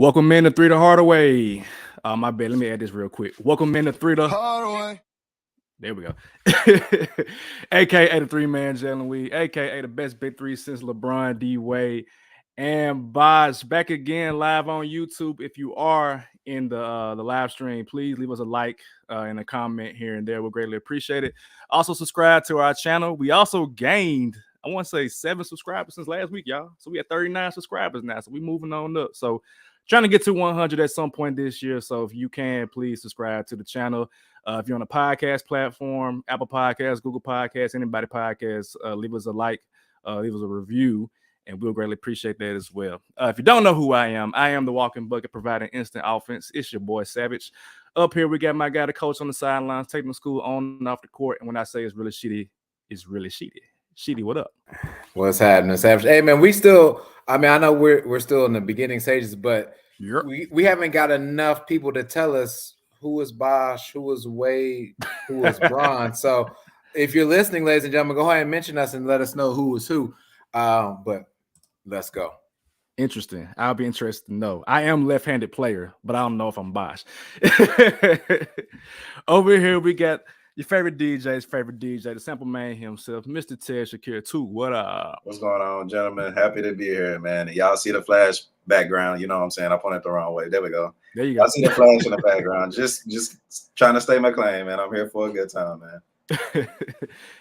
Welcome in to Three to Hardaway. My bad. Let me add this real quick. Welcome in to Three to Hardaway. There we go. AKA the three-man Jalen Weed, AKA the best big three since LeBron, D Wade, and Bosh. Back again live on YouTube. If you are in the live stream, please leave us a like and a comment here and there. We'll greatly appreciate it. Also, subscribe to our channel. We also gained, I want to say 7 subscribers since last week, y'all. So we have 39 subscribers now. So we're moving on up. So trying to get to 100 at some point this year. So if you can, please subscribe to the channel. If you're on a podcast platform, Apple Podcasts, Google Podcasts, anybody podcasts, leave us a like, leave us a review, and we'll greatly appreciate that as well. If you don't know who I am the walking bucket providing instant offense. It's your boy Savage. Up here, we got my guy, the coach on the sidelines, taking the school on and off the court. And when I say it's really shitty, it's really shitty. Shitty, what up? What's happening, Savage? Hey, man, we still, I know we're still in the beginning stages, but we haven't got enough people to tell us who was Bosh, who was Wade, who was Bron. So if you're listening, ladies and gentlemen, go ahead and mention us and let us know who was who. But let's go. Interesting. I'll be interested to know. I am left-handed player, but I don't know if I'm Bosh. Over here, we got your favorite DJ's favorite DJ, the sample man himself, Mr. Ted Shakir 2. What up? What's going on, gentlemen? Happy to be here, man. And y'all see the flash background. You know what I'm saying? I pointed the wrong way. There we go. There you go. I see the flash in the background. Just trying to stay my claim, man. I'm here for a good time, man.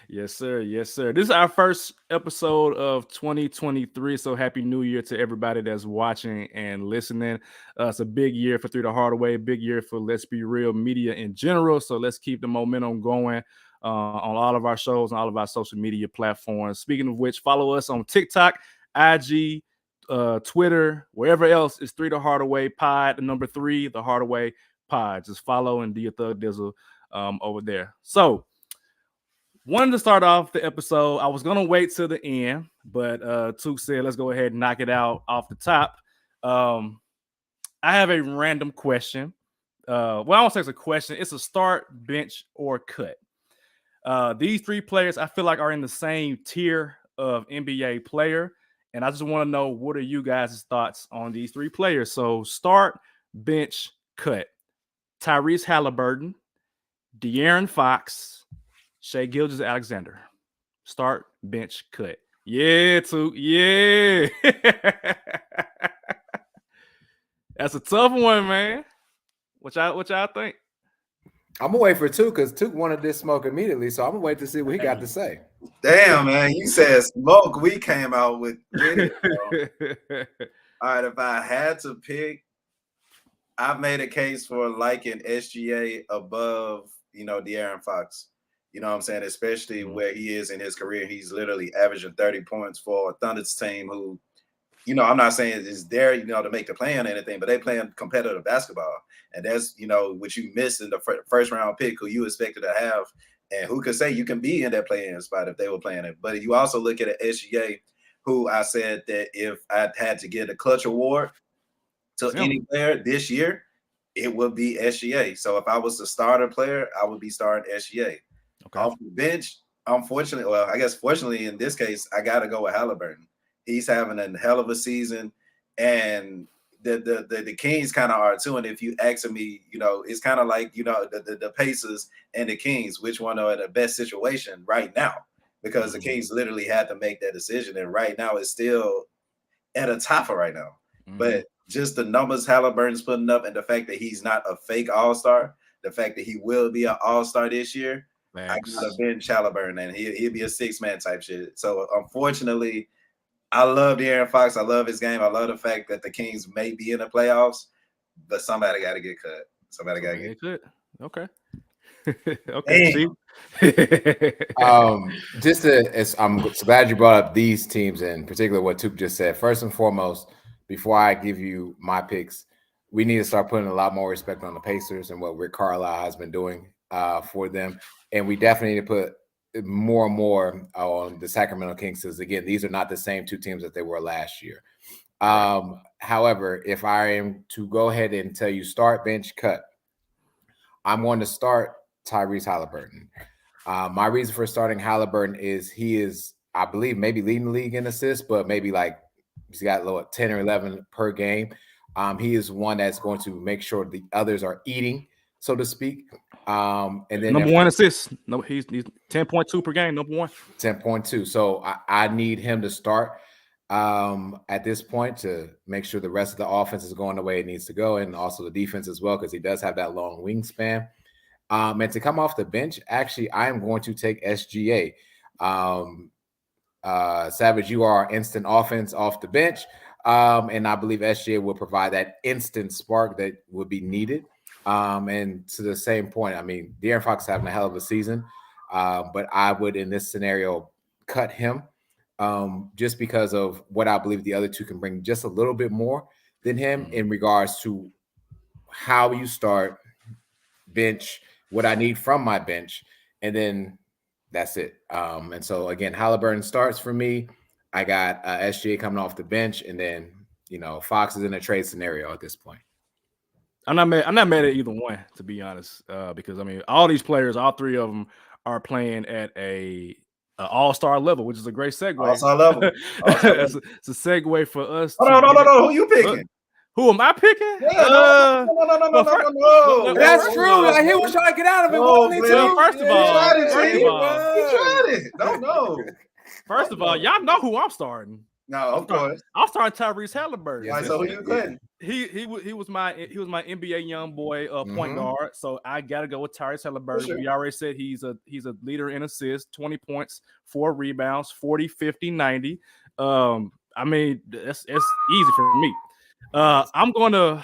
Yes, sir. Yes, sir. This is our first episode of 2023. So happy New Year to everybody that's watching and listening. It's a big year for Three to Hardaway, big year for Let's Be Real media in general. So let's keep the momentum going on all of our shows and all of our social media platforms. Speaking of which, follow us on TikTok, IG, Twitter, wherever else is Three to Hardaway Pod, the number 3, the Hardaway Pod. Just follow and do your thug dizzle over there. So wanted to start off the episode. I was gonna wait till the end, but Took said let's go ahead and knock it out off the top. I have a random question. Well, I don't say it's a question. It's a start, bench, or cut. These 3 players I feel like are in the same tier of NBA player, and I just want to know what are you guys' thoughts on these 3 players. So start, bench, cut. Tyrese Halliburton, De'Aaron Fox, Shai Gilgeous-Alexander. Start, bench, cut. Yeah, Took. Yeah. That's a tough one, man. What y'all think? I'm gonna wait for Took because Took wanted this smoke immediately, so I'm gonna wait to see what he got to say. Damn, man, you said smoke. We came out with it. All right, if I had to pick, I've made a case for liking SGA above, De'Aaron Fox. You know what I'm saying? Especially where he is in his career. He's literally averaging 30 points for a Thunder's team who, I'm not saying is there, to make the play on anything, but they playing competitive basketball. And that's, what you missed in the first round pick who you expected to have. And who could say you can be in that play-in spot if they were playing it. But you also look at an SGA who I said that if I had to get a clutch award to any player this year, it would be SGA. So if I was the starter player, I would be starting SGA. Okay. Off the bench, unfortunately, well, I guess fortunately in this case, I got to go with Halliburton. He's having a hell of a season, and the Kings kind of are too. And if you ask me, it's kind of like the Pacers and the Kings, which one are in the best situation right now? Because the Kings literally had to make that decision, and right now it's still at a top right now. But just the numbers Halliburton's putting up, and the fact that he's not a fake all-star, the fact that he will be an all-star this year. Thanks. I gotta bench Halliburton, and he'll be a 6-man type shit. So unfortunately, I love De'Aaron Fox. I love his game. I love the fact that the Kings may be in the playoffs, but somebody got to get cut. Somebody got to get cut. Okay. Okay. I'm glad you brought up these teams, in particular what Took just said. First and foremost, before I give you my picks, we need to start putting a lot more respect on the Pacers and what Rick Carlisle has been doing for them. And we definitely need to put more and more on the Sacramento Kings, because again, these are not the same 2 teams that they were last year. However, if I am to go ahead and tell you start, bench, cut, I'm going to start Tyrese Halliburton. My reason for starting Halliburton is he is, I believe, maybe leading the league in assists, but maybe like he's got 10 or 11 per game. He is one that's going to make sure the others are eating, so to speak. And then number one assist. No, he's 10.2 per game. Number one. 10.2. So I need him to start at this point to make sure the rest of the offense is going the way it needs to go, and also the defense as well, because he does have that long wingspan. And to come off the bench, actually, I am going to take SGA. Savage, you are instant offense off the bench. And I believe SGA will provide that instant spark that would be needed. And to the same point, I mean, De'Aaron Fox is having a hell of a season, but I would, in this scenario, cut him just because of what I believe the other two can bring just a little bit more than him in regards to how you start, bench, what I need from my bench, and then that's it. And so, again, Halliburton starts for me. I got SGA coming off the bench, and then, Fox is in a trade scenario at this point. I'm not mad at either one, to be honest, because I mean, all these players, all three of them, are playing at a all-star level, which is a great segue. All-star level. It's a segue for us. No. Who you picking? Who am I picking? Yeah, no. That's true. Like, he was trying to get out of it. First of all, he tried it. No. First of all, y'all know who I'm starting. No, of course. I'm starting Tyrese Halliburton. Right, so who you putting? He was my NBA young boy point guard. So I gotta go with Tyrese Halliburton. Sure. We already said he's a leader in assists, 20 points, 4 rebounds, 40, 50, 90. I mean, it's easy for me. I'm gonna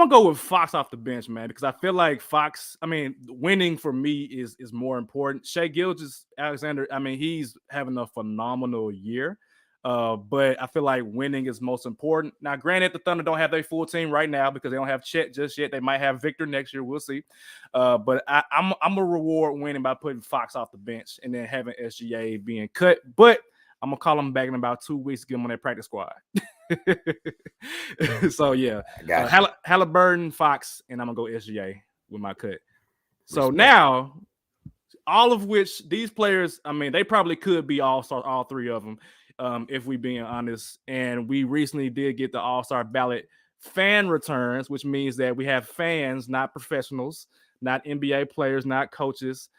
go with Fox off the bench, man, because I feel like Fox, I mean, winning for me is more important. Shai Gilgeous-Alexander, I mean, he's having a phenomenal year. But I feel like winning is most important. Now, granted, the Thunder don't have their full team right now because they don't have Chet just yet. They might have Victor next year. We'll see. But I'm gonna reward winning by putting Fox off the bench and then having SGA being cut. But I'm gonna call him back in about 2 weeks to get him on that practice squad. So yeah, Halliburton, Fox, and I'm gonna go SGA with my cut. So now, all of which these players, I mean, they probably could be all-star, all three of them. If we being honest, and we recently did get the All-Star ballot fan returns, which means that we have fans, not professionals, not NBA players, not coaches,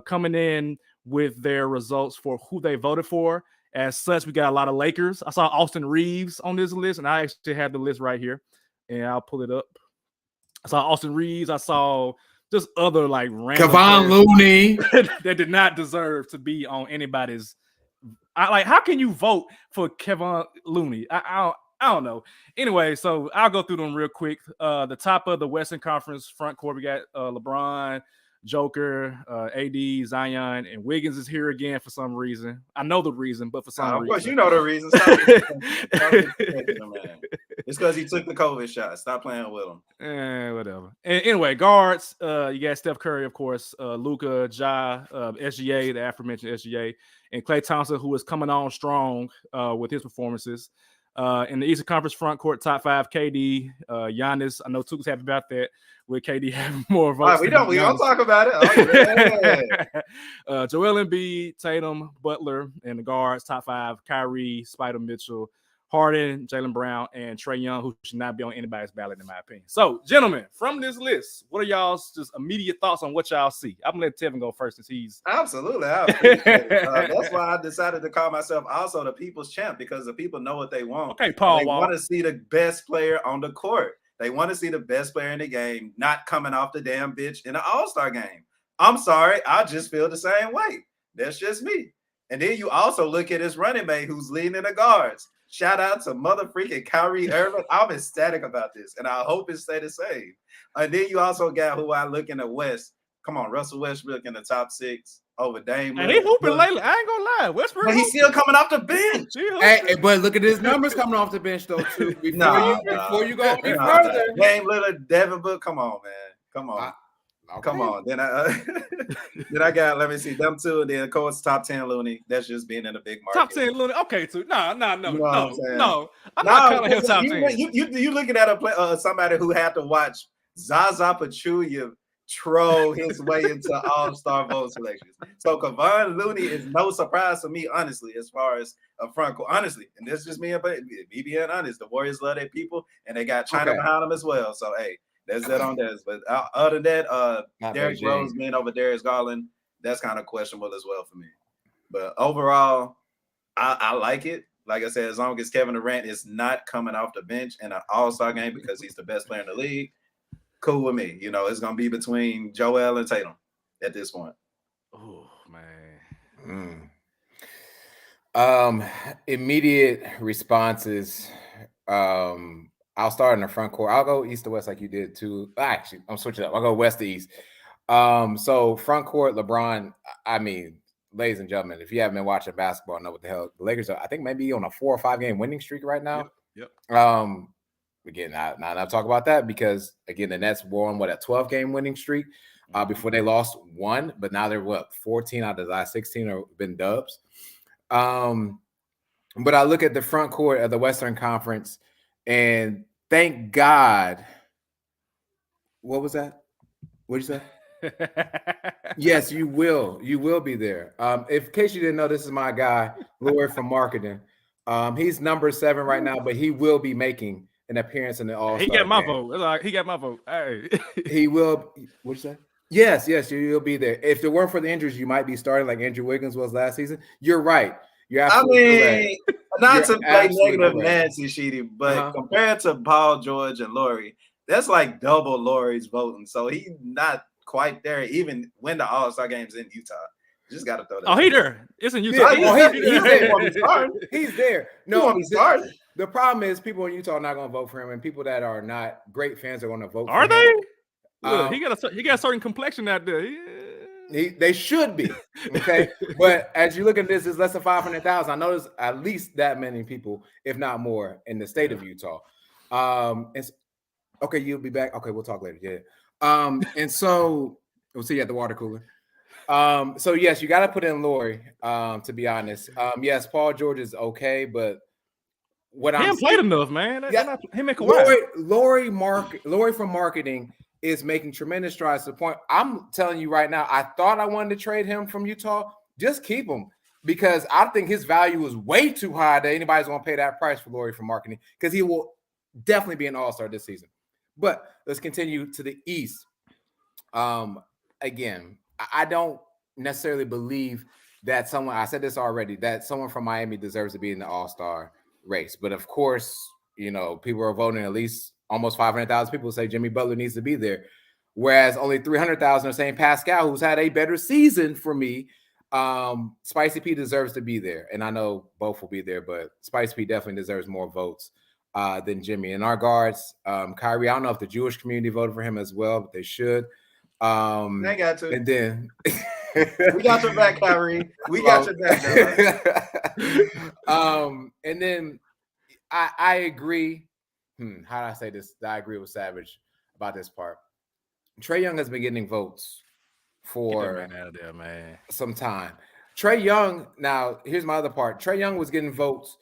coming in with their results for who they voted for. As such, we got a lot of Lakers. I saw Austin Reeves on this list, and I actually have the list right here, and I'll pull it up. I saw Austin Reeves. I saw just other like random Kevon Looney that did not deserve to be on anybody's. How can you vote for Kevon Looney? I don't know. Anyway, so I'll go through them real quick. The top of the Western Conference front court, we got LeBron, Joker, AD, Zion, and Wiggins is here again for some reason. I know the reason, but for some reason. Of course, you know the reason. It's because he took the COVID shot. Stop playing with him. Whatever. And anyway, guards, you got Steph Curry, of course, Luka, Ja, SGA, the aforementioned SGA, and Klay Thompson, who is coming on strong with his performances. In the Eastern Conference front court, top 5, KD, Giannis. I know Tuka's happy about that. With KD having more votes. We don't talk about it. Oh, yeah. Joel Embiid, Tatum, Butler, and the guards, top 5, Kyrie, Spider Mitchell, Harden, Jaylen Brown, and Trae Young, who should not be on anybody's ballot, in my opinion. So, gentlemen, from this list, what are y'all's just immediate thoughts on what y'all see? I'm going to let Tevin go first since he's... Absolutely. I appreciate it. That's why I decided to call myself also the people's champ, because the people know what they want. Okay, Paul. They want to see the best player on the court. They want to see the best player in the game, not coming off the damn bitch in an all-star game. I'm sorry. I just feel the same way. That's just me. And then you also look at his running mate who's leading the guards. Shout out to mother freaking Kyrie Irving. I'm ecstatic about this, and I hope it stay the same. And then you also got who I look in the West. Come on, Russell Westbrook in the top 6 over Dame. And he hooping lately. I ain't gonna lie. Westbrook, but he's still coming off the bench. Hey, but look at his numbers coming off the bench though too. Before you go any further, Dame Lillard, Devin Book. Come on, man. Come on. Okay. Come on. Then I got, let me see, them two, and then of course top 10 Looney. That's just being in a big market. Top 10 Looney. Okay, too. No. You know I'm not calling him top 10. You looking at somebody who had to watch Zaza Pachulia troll his way into all-star vote selections. So Kevon Looney is no surprise to me, honestly, as far as a front court. Honestly, and this is just me being honest. The Warriors love their people, and they got China behind them as well. So hey, that's that on this. But other than that, Derrick Rose being over Darius Garland, that's kind of questionable as well for me. But overall, I like it. Like I said, as long as Kevin Durant is not coming off the bench in an all-star game because he's the best player in the league, cool with me. It's going to be between Joel and Tatum at this point. Oh, man. Immediate responses. I'll start in the front court. I'll go east to west like you did too. Actually, I'm switching up. I'll go west to east. So front court, LeBron, I mean, ladies and gentlemen, if you haven't been watching basketball, know what the hell the Lakers are. I think maybe on a 4 or 5 game winning streak right now. Yep. Again, not talk about that because again, the Nets were on a 12-game winning streak before they lost 1, but now they're 14 out of the last 16 have been dubs. But I look at the front court of the Western Conference, and thank God. What was that? What'd you say? Yes, you will. You will be there. In case you didn't know, this is my guy, Laurie from marketing. He's number 7 right now, but he will be making an appearance in the All-Star. He got my vote. That's all right. He got my vote. Hey. He will. What'd you say? Yes, you'll be there. If it weren't for the injuries, you might be starting like Andrew Wiggins was last season. You're right. You're absolutely correct. Not to play negative Nancy Sheedy, but compared to Paul George and Laurie, that's like double Laurie's voting. So he's not quite there, even when the All-Star game's in Utah. You just got to throw that. Oh, he's there. It's in Utah. Yeah, he's there. He's there. No, the problem is people in Utah are not going to vote for him, and people that are not great fans are going to vote for him. Are they? Look, he got a certain complexion out there. They should be, okay? But as you look at this, it's less than 500,000. I know there's at least that many people, if not more, in the state of Utah. Okay, you'll be back. Okay, we'll talk later. Yeah. And so we'll see you at the water cooler. So yes, you got to put in Laurie. To be honest, yes, Paul George is okay, but what he I'm played enough, man. He make a Laurie from marketing is making tremendous strides to the point. I'm telling you right now, I thought I wanted to trade him from Utah. Just keep him because I think his value is way too high that anybody's going to pay that price for Laurie from marketing because he will definitely be an all-star this season. But let's continue to the East. Again, I don't necessarily believe that I said this already, that someone from Miami deserves to be in the all-star race. But of course, people are voting at least almost 500,000 people say Jimmy Butler needs to be there, whereas only 300,000 are saying Pascal, who's had a better season for me. Spicy P deserves to be there, and I know both will be there, but Spicy P definitely deserves more votes than Jimmy. In our guards, Kyrie, I don't know if the Jewish community voted for him as well, but they should. They got to. And then we got your back, Kyrie. We got your back. And then I agree. How do I say this? I agree with Savage about this part. Trae Young has been getting votes for some time. Trae Young, now here's my other part. Trae Young was getting votes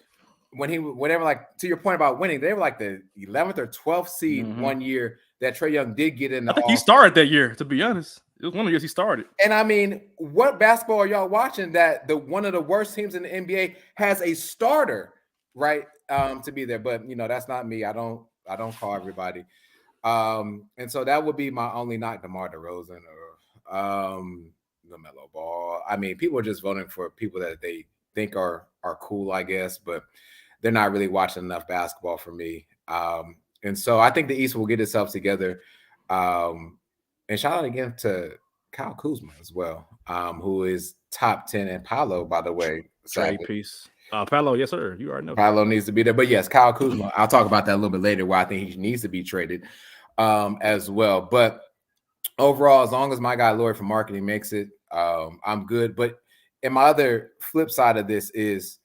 whenever, like to your point about winning, they were like the 11th or 12th seed one year that Trae Young did get in. I think he started that year, to be honest. It was one of the years he started. And I mean, what basketball are y'all watching that one of the worst teams in the NBA has a starter, right? To be there, but that's not me. I don't call everybody. And so that would be my only knock, DeMar DeRozan or LaMelo Ball. I mean, people are just voting for people that they think are cool, I guess, but they're not really watching enough basketball for me. And so I think the East will get itself together. And shout out again to Kyle Kuzma as well, who is top 10 in Paolo, by the way. Trade piece. Paolo, yes, sir. You already know. Paolo needs to be there. But yes, Kyle Kuzma. I'll talk about that a little bit later where I think he needs to be traded as well. But overall, as long as my guy Laurie from marketing makes it, I'm good. But and my other flip side of this is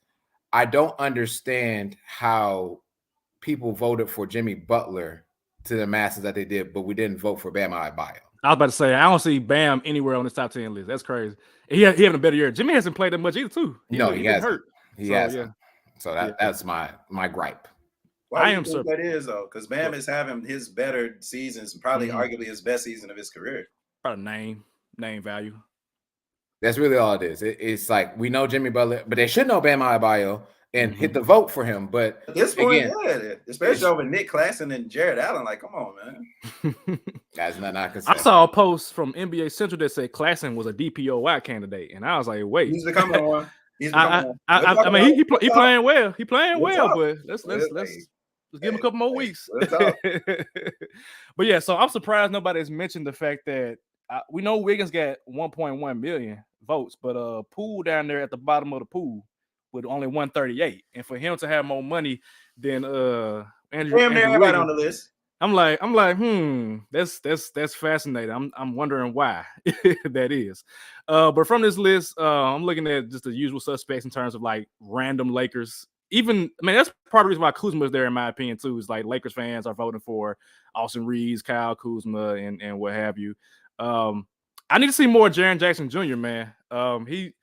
I don't understand how people voted for Jimmy Butler to the masses that they did, but we didn't vote for Bam Adebayo. I was about to say, I don't see Bam anywhere on this top 10 list. That's crazy. He having a better year. Jimmy hasn't played that much either, too. He hasn't. Hurt. He hasn't. Yeah. So that's my gripe. Why do you think that is, though? Because Bam is having his better seasons, probably arguably his best season of his career. Probably name value. That's really all it is. It's like we know Jimmy Butler, but they should know Bam Adebayo and hit the vote for him. But at this point, especially over Nick Claxton and Jared Allen, like, come on, man. That's not I can say. I saw a post from NBA Central that said Claxton was a DPOY candidate, and I was like, wait, he's becoming one. I mean, he playing well. He playing well, but let's give him a couple more weeks. But yeah, so I'm surprised nobody's mentioned the fact that we know Wiggins got 1.1 million votes, but Poole down there at the bottom of the pool with only 138, and for him to have more money than Andrew everybody Wiggins, on the list. I'm like, that's fascinating. I'm wondering why that is. But from this list, I'm looking at just the usual suspects in terms of like random Lakers. Even, I mean, that's part of the reason why Kuzma is there, in my opinion, too, is like Lakers fans are voting for Austin Reeves, Kyle Kuzma, and what have you. I need to see more Jaren Jackson Jr., man. He,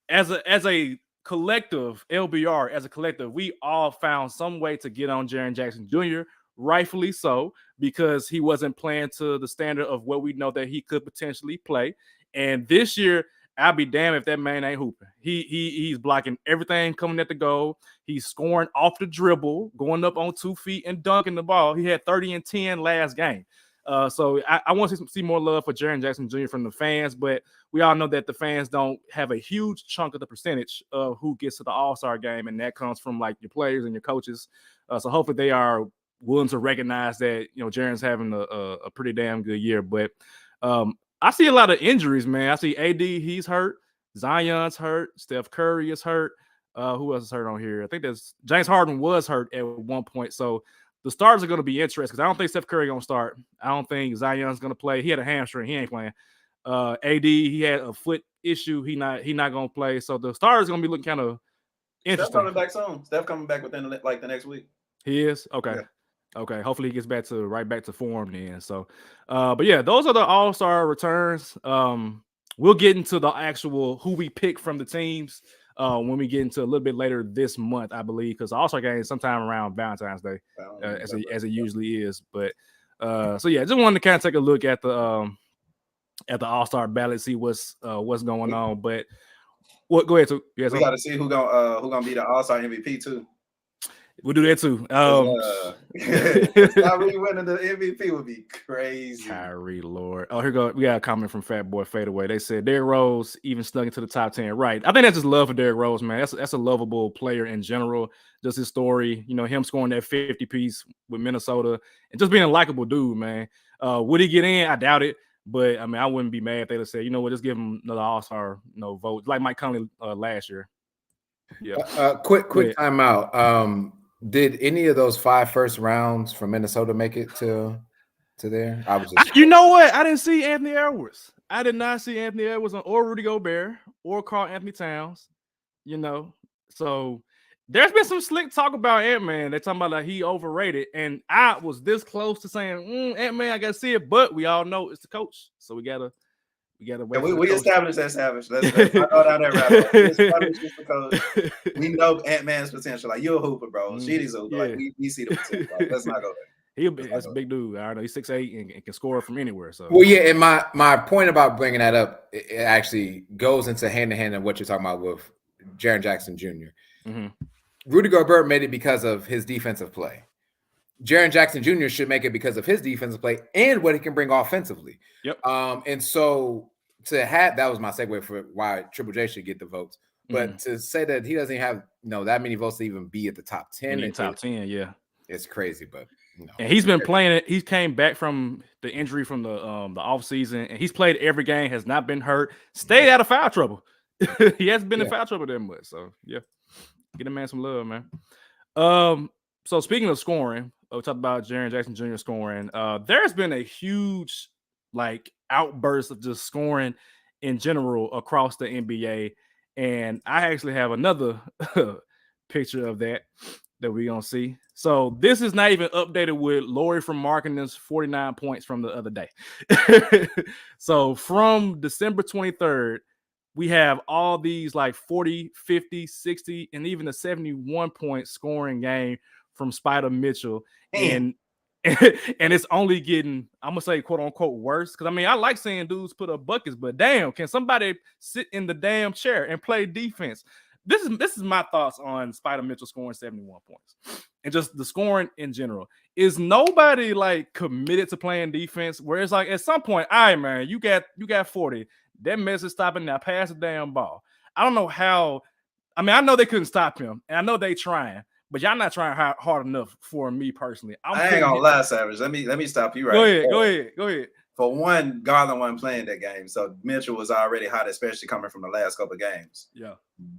as a collective, LBR, as a collective, we all found some way to get on Jaren Jackson Jr., rightfully so, because he wasn't playing to the standard of what we know that he could potentially play. And this year, I'll be damned if that man ain't hooping. He's blocking everything coming at the goal. He's scoring off the dribble, going up on 2 feet and dunking the ball. He had 30 and 10 last game. So I want to see more love for Jaren Jackson Jr. from the fans, but we all know that the fans don't have a huge chunk of the percentage of who gets to the All-Star game, and that comes from like your players and your coaches. So hopefully they are willing to recognize that, you know, Jaren's having a pretty damn good year. But I see a lot of injuries, man. I see AD, he's hurt. Zion's hurt. Steph Curry is hurt. Who else is hurt on here? I think there's James Harden was hurt at one point. So the starters are going to be interesting because I don't think Steph Curry going to start. I don't think Zion's going to play. He had a hamstring. He ain't playing. AD, he had a foot issue. He not going to play. So the starters going to be looking kind of interesting. Steph coming back soon. Steph coming back within like the next week. He is? Okay. Yeah. Okay, hopefully he gets back to form then. So, but yeah, those are the All-Star returns. We'll get into the actual who we pick from the teams when we get into a little bit later this month, I believe, because the All-Star game is sometime around Valentine's Day, as it usually is. But so yeah, just wanted to kind of take a look at the All-Star ballot, see what's going on. But what? Go ahead. We got to see who gonna be the All-Star MVP too. We'll do that too. Kyrie winning the MVP would be crazy. Kyrie, Lord. Oh, here go. We got a comment from Fat Boy Fadeaway. They said Derrick Rose even snuck into the top 10. Right. I think that's just love for Derrick Rose, man. That's a lovable player in general. Just his story, you know, him scoring that 50 piece with Minnesota and just being a likable dude, man. Would he get in? I doubt it. But I mean, I wouldn't be mad if they'd have said, you know what, just give him another All-Star, vote, like Mike Conley last year. Yeah. Quick timeout. Did any of those 5 first rounds from Minnesota make it to there? I was just you know what? I didn't see Anthony Edwards. I did not see Anthony Edwards or Rudy Gobert or Karl Anthony Towns. You know, so there's been some slick talk about Ant-Man. They're talking about like he overrated, and I was this close to saying Ant-Man. I gotta see it, but we all know it's the coach, so we gotta wait. Yeah, we established that, Savage. Let's go down that rabbit hole. We established this because we know Ant-Man's potential. Like, you're a hooper, bro. Sheedy's a hooper. Yeah. Like, we see the potential. Like, let's not go there. That's a big dude. I know he's 6'8" and can score from anywhere. So well, yeah. And my point about bringing that up, it actually goes into hand in hand in what you're talking about with Jaren Jackson Jr. Mm-hmm. Rudy Gobert made it because of his defensive play. Jaren Jackson Jr. should make it because of his defensive play and what he can bring offensively. Yep. And so to have that was my segue for why Triple J should get the votes. But to say that he doesn't have that many votes to even be at the top 10, top 10, yeah, it's crazy. But and he's been playing it. He came back from the injury from the off season, and he's played every game. Has not been hurt. Stayed out of foul trouble. He hasn't been in foul trouble that much. So yeah, get a man some love, man. So speaking of scoring, we talked about Jaren Jackson Jr. scoring. There's been a huge outburst of just scoring in general across the NBA, and I actually have another picture of that we're gonna see. So this is not even updated with Laurie from Markkinen's 49 points from the other day. So from December 23rd, we have all these 40, 50, 60, and even a 71 point scoring game from Spider Mitchell. And and it's only getting, I'm gonna say, quote unquote, worse. Because I mean, I like seeing dudes put up buckets, but damn, can somebody sit in the damn chair and play defense? This is my thoughts on Spider Mitchell scoring 71 points and just the scoring in general. Is nobody like committed to playing defense? Where it's like at some point, all right, man, you got 40. That mess is stopping now. Pass the damn ball. I don't know how. I mean, I know they couldn't stop him, and I know they trying. But y'all not trying hard enough for me personally. I ain't gonna lie, Savage. Let me stop you right there. Go ahead. For one, Garland wasn't playing that game, so Mitchell was already hot, especially coming from the last couple of games. Yeah.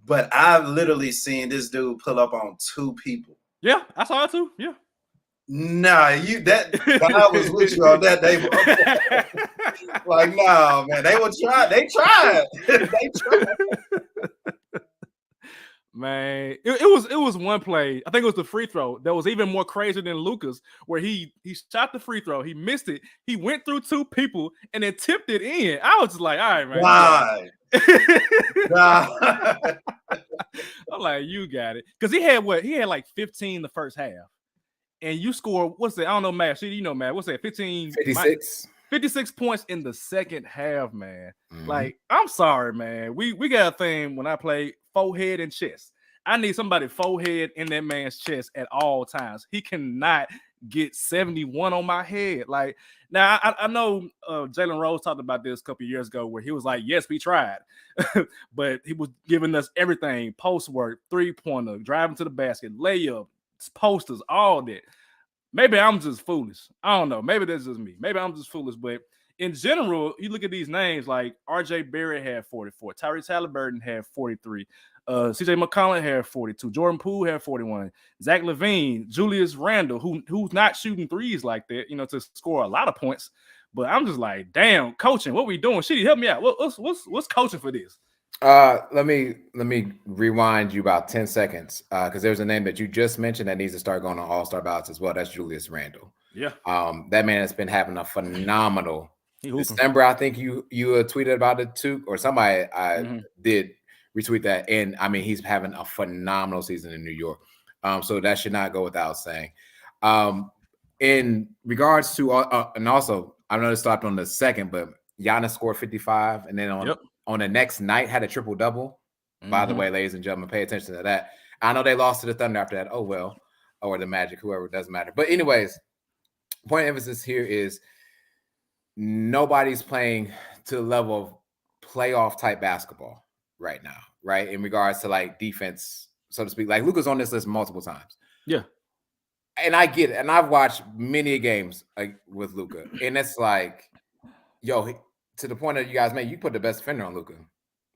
But I've literally seen this dude pull up on 2 people. Yeah, I saw it too. Yeah. Nah, I was with you on that day. Like, no, man, they tried. They tried. Man, it was one play. I think it was the free throw that was even more crazy than Luka's, where he shot the free throw, he missed it, he went through 2 people and then tipped it in. I was just like, all right, man. Why? I'm like, you got it, because he had like 15 the first half, and you score what's that? I don't know, math. You know, math. What's that? 56 points in the second half, man. Mm-hmm. Like, I'm sorry, man. We got a thing when I play forehead and chest. I need somebody forehead in that man's chest at all times. He cannot get 71 on my head. Like, now I know Jalen Rose talked about this a couple of years ago where he was like, yes, we tried. But he was giving us everything: post work, 3-pointer, driving to the basket, layup, posters, all that. Maybe I'm just foolish. I don't know. Maybe that's just me. Maybe I'm just foolish. But in general, you look at these names like R.J. Barrett had 44. Tyrese Halliburton had 43. C.J. McCollum had 42. Jordan Poole had 41. Zach LaVine, Julius Randle, who's not shooting threes like that, to score a lot of points. But I'm just like, damn, coaching, what we doing? Shitty, help me out. What's coaching for this? Let me rewind you about 10 seconds because there's a name that you just mentioned that needs to start going on All-Star ballots as well. That's Julius Randle. Yeah. That man has been having a phenomenal December. I think you tweeted about it too, or somebody did retweet that. And I mean, he's having a phenomenal season in New York. So that should not go without saying. In regards to, and also I know it stopped on the second, but Giannis scored 55, and then on the next night had a triple-double. By the way, ladies and gentlemen, pay attention to that. I know they lost to the Thunder after that. Oh, well. Or the Magic, whoever, doesn't matter. But anyways, point of emphasis here is nobody's playing to the level of playoff-type basketball right now, right? In regards to, like, defense, so to speak. Like, Luka's on this list multiple times. Yeah. And I get it. And I've watched many games with Luka. And it's like, yo, to the point that you guys made, you put the best defender on Luka.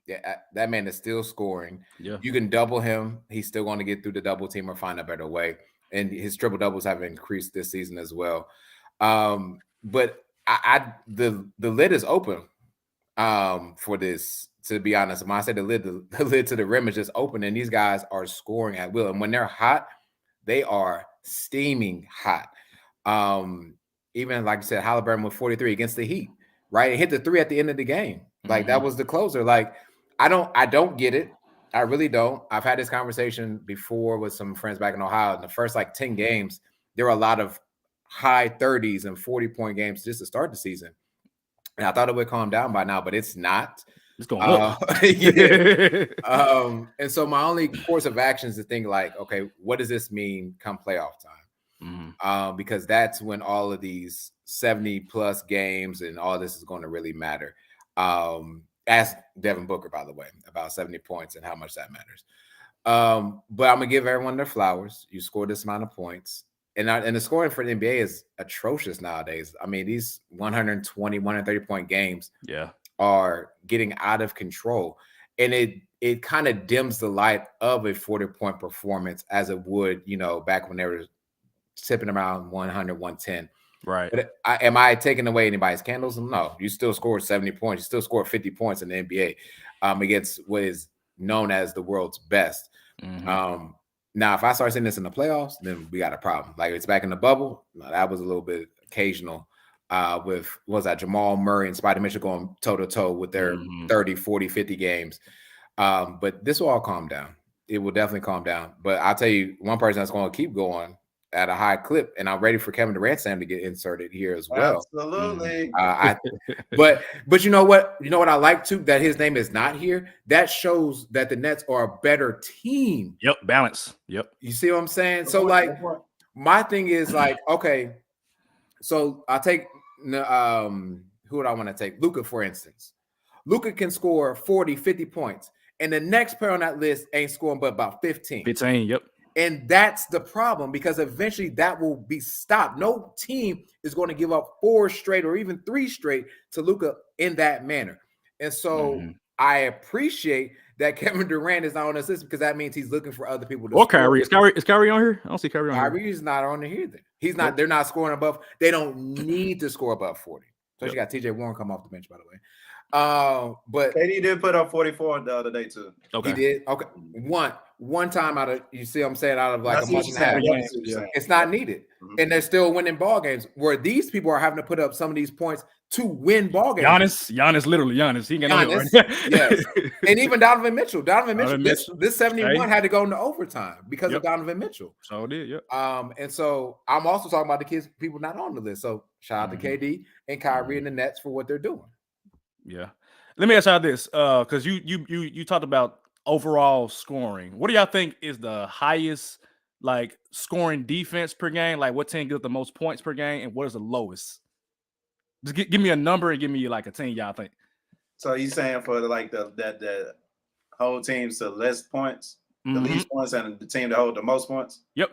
Yeah, that man is still scoring. Yeah, you can double him. He's still going to get through the double team or find a better way. And his triple doubles have increased this season as well. But the lid is open for this. To be honest, when I say the lid to the rim is just open, and these guys are scoring at will. And when they're hot, they are steaming hot. Even like you said, Halliburton with 43 against the Heat. Right, it hit the 3 at the end of the game. Like that was the closer. Like I don't get it. I really don't. I've had this conversation before with some friends back in Ohio. In the first 10 games, there were a lot of high 30s and 40-point games just to start the season. And I thought it would calm down by now, but it's not. It's going up. And so my only course of action is to think like, okay, what does this mean come playoff time? Because that's when all of these 70-plus games and all this is going to really matter. Ask Devin Booker, by the way, about 70 points and how much that matters. But I'm going to give everyone their flowers. You scored this amount of points. And the scoring for the NBA is atrocious nowadays. I mean, these 120, 130-point games are getting out of control. And it kind of dims the light of a 40-point performance as it would, back when they were tipping around 100, 110. Right. But am I taking away anybody's candles? No. You still scored 70 points. You still scored 50 points in the NBA against what is known as the world's best. Now, if I start seeing this in the playoffs, then we got a problem. Like it's back in the bubble. No, that was a little bit occasional with, what was that, Jamal Murray and Spider Mitchell going toe-to-toe with their 30, 40, 50 games. But this will all calm down. It will definitely calm down. But I'll tell you, one person that's going to keep going at a high clip, and I'm ready for Kevin Durant to get inserted here as well. Absolutely. But you know what? You know what I like too? That his name is not here. That shows that the Nets are a better team. Yep, balance. Yep. You see what I'm saying? So like, my thing is like, okay, so I'll take who would I want to take? Luka, for instance. Luka can score 40, 50 points, and the next player on that list ain't scoring but about 15. 15, yep. And that's the problem, because eventually that will be stopped. No team is going to give up 4 straight or even 3 straight to Luka in that manner. And so I appreciate that Kevin Durant is not on the system, because that means he's looking for other people to or score. Kyrie. Is Kyrie on here? I don't see Kyrie on here. Kyrie's not on here either. He's not. They're not scoring above. They don't need to score above 40. So you got TJ Warren come off the bench, by the way. But KD did put up 44 the other day too. Okay. He did. Okay. One time out of, you see what I'm saying, out of like a month and a half. It's not needed. And they're still winning ball games, where these people are having to put up some of these points to win ball games. Giannis, literally Giannis. He can yes. And even Donovan Mitchell. This 71 had to go into overtime because of Donovan Mitchell. So did, and so I'm also talking about the people not on the list. So shout out to KD and Kyrie and the Nets for what they're doing. Yeah. Let me ask y'all this, because you talked about overall scoring. What do y'all think is the highest like scoring defense per game? Like, what team gets the most points per game, and what is the lowest? Just give me a number and give me like a team y'all think. So you saying for like the whole teams to less points, the least points, and the team to hold the most points? Yep.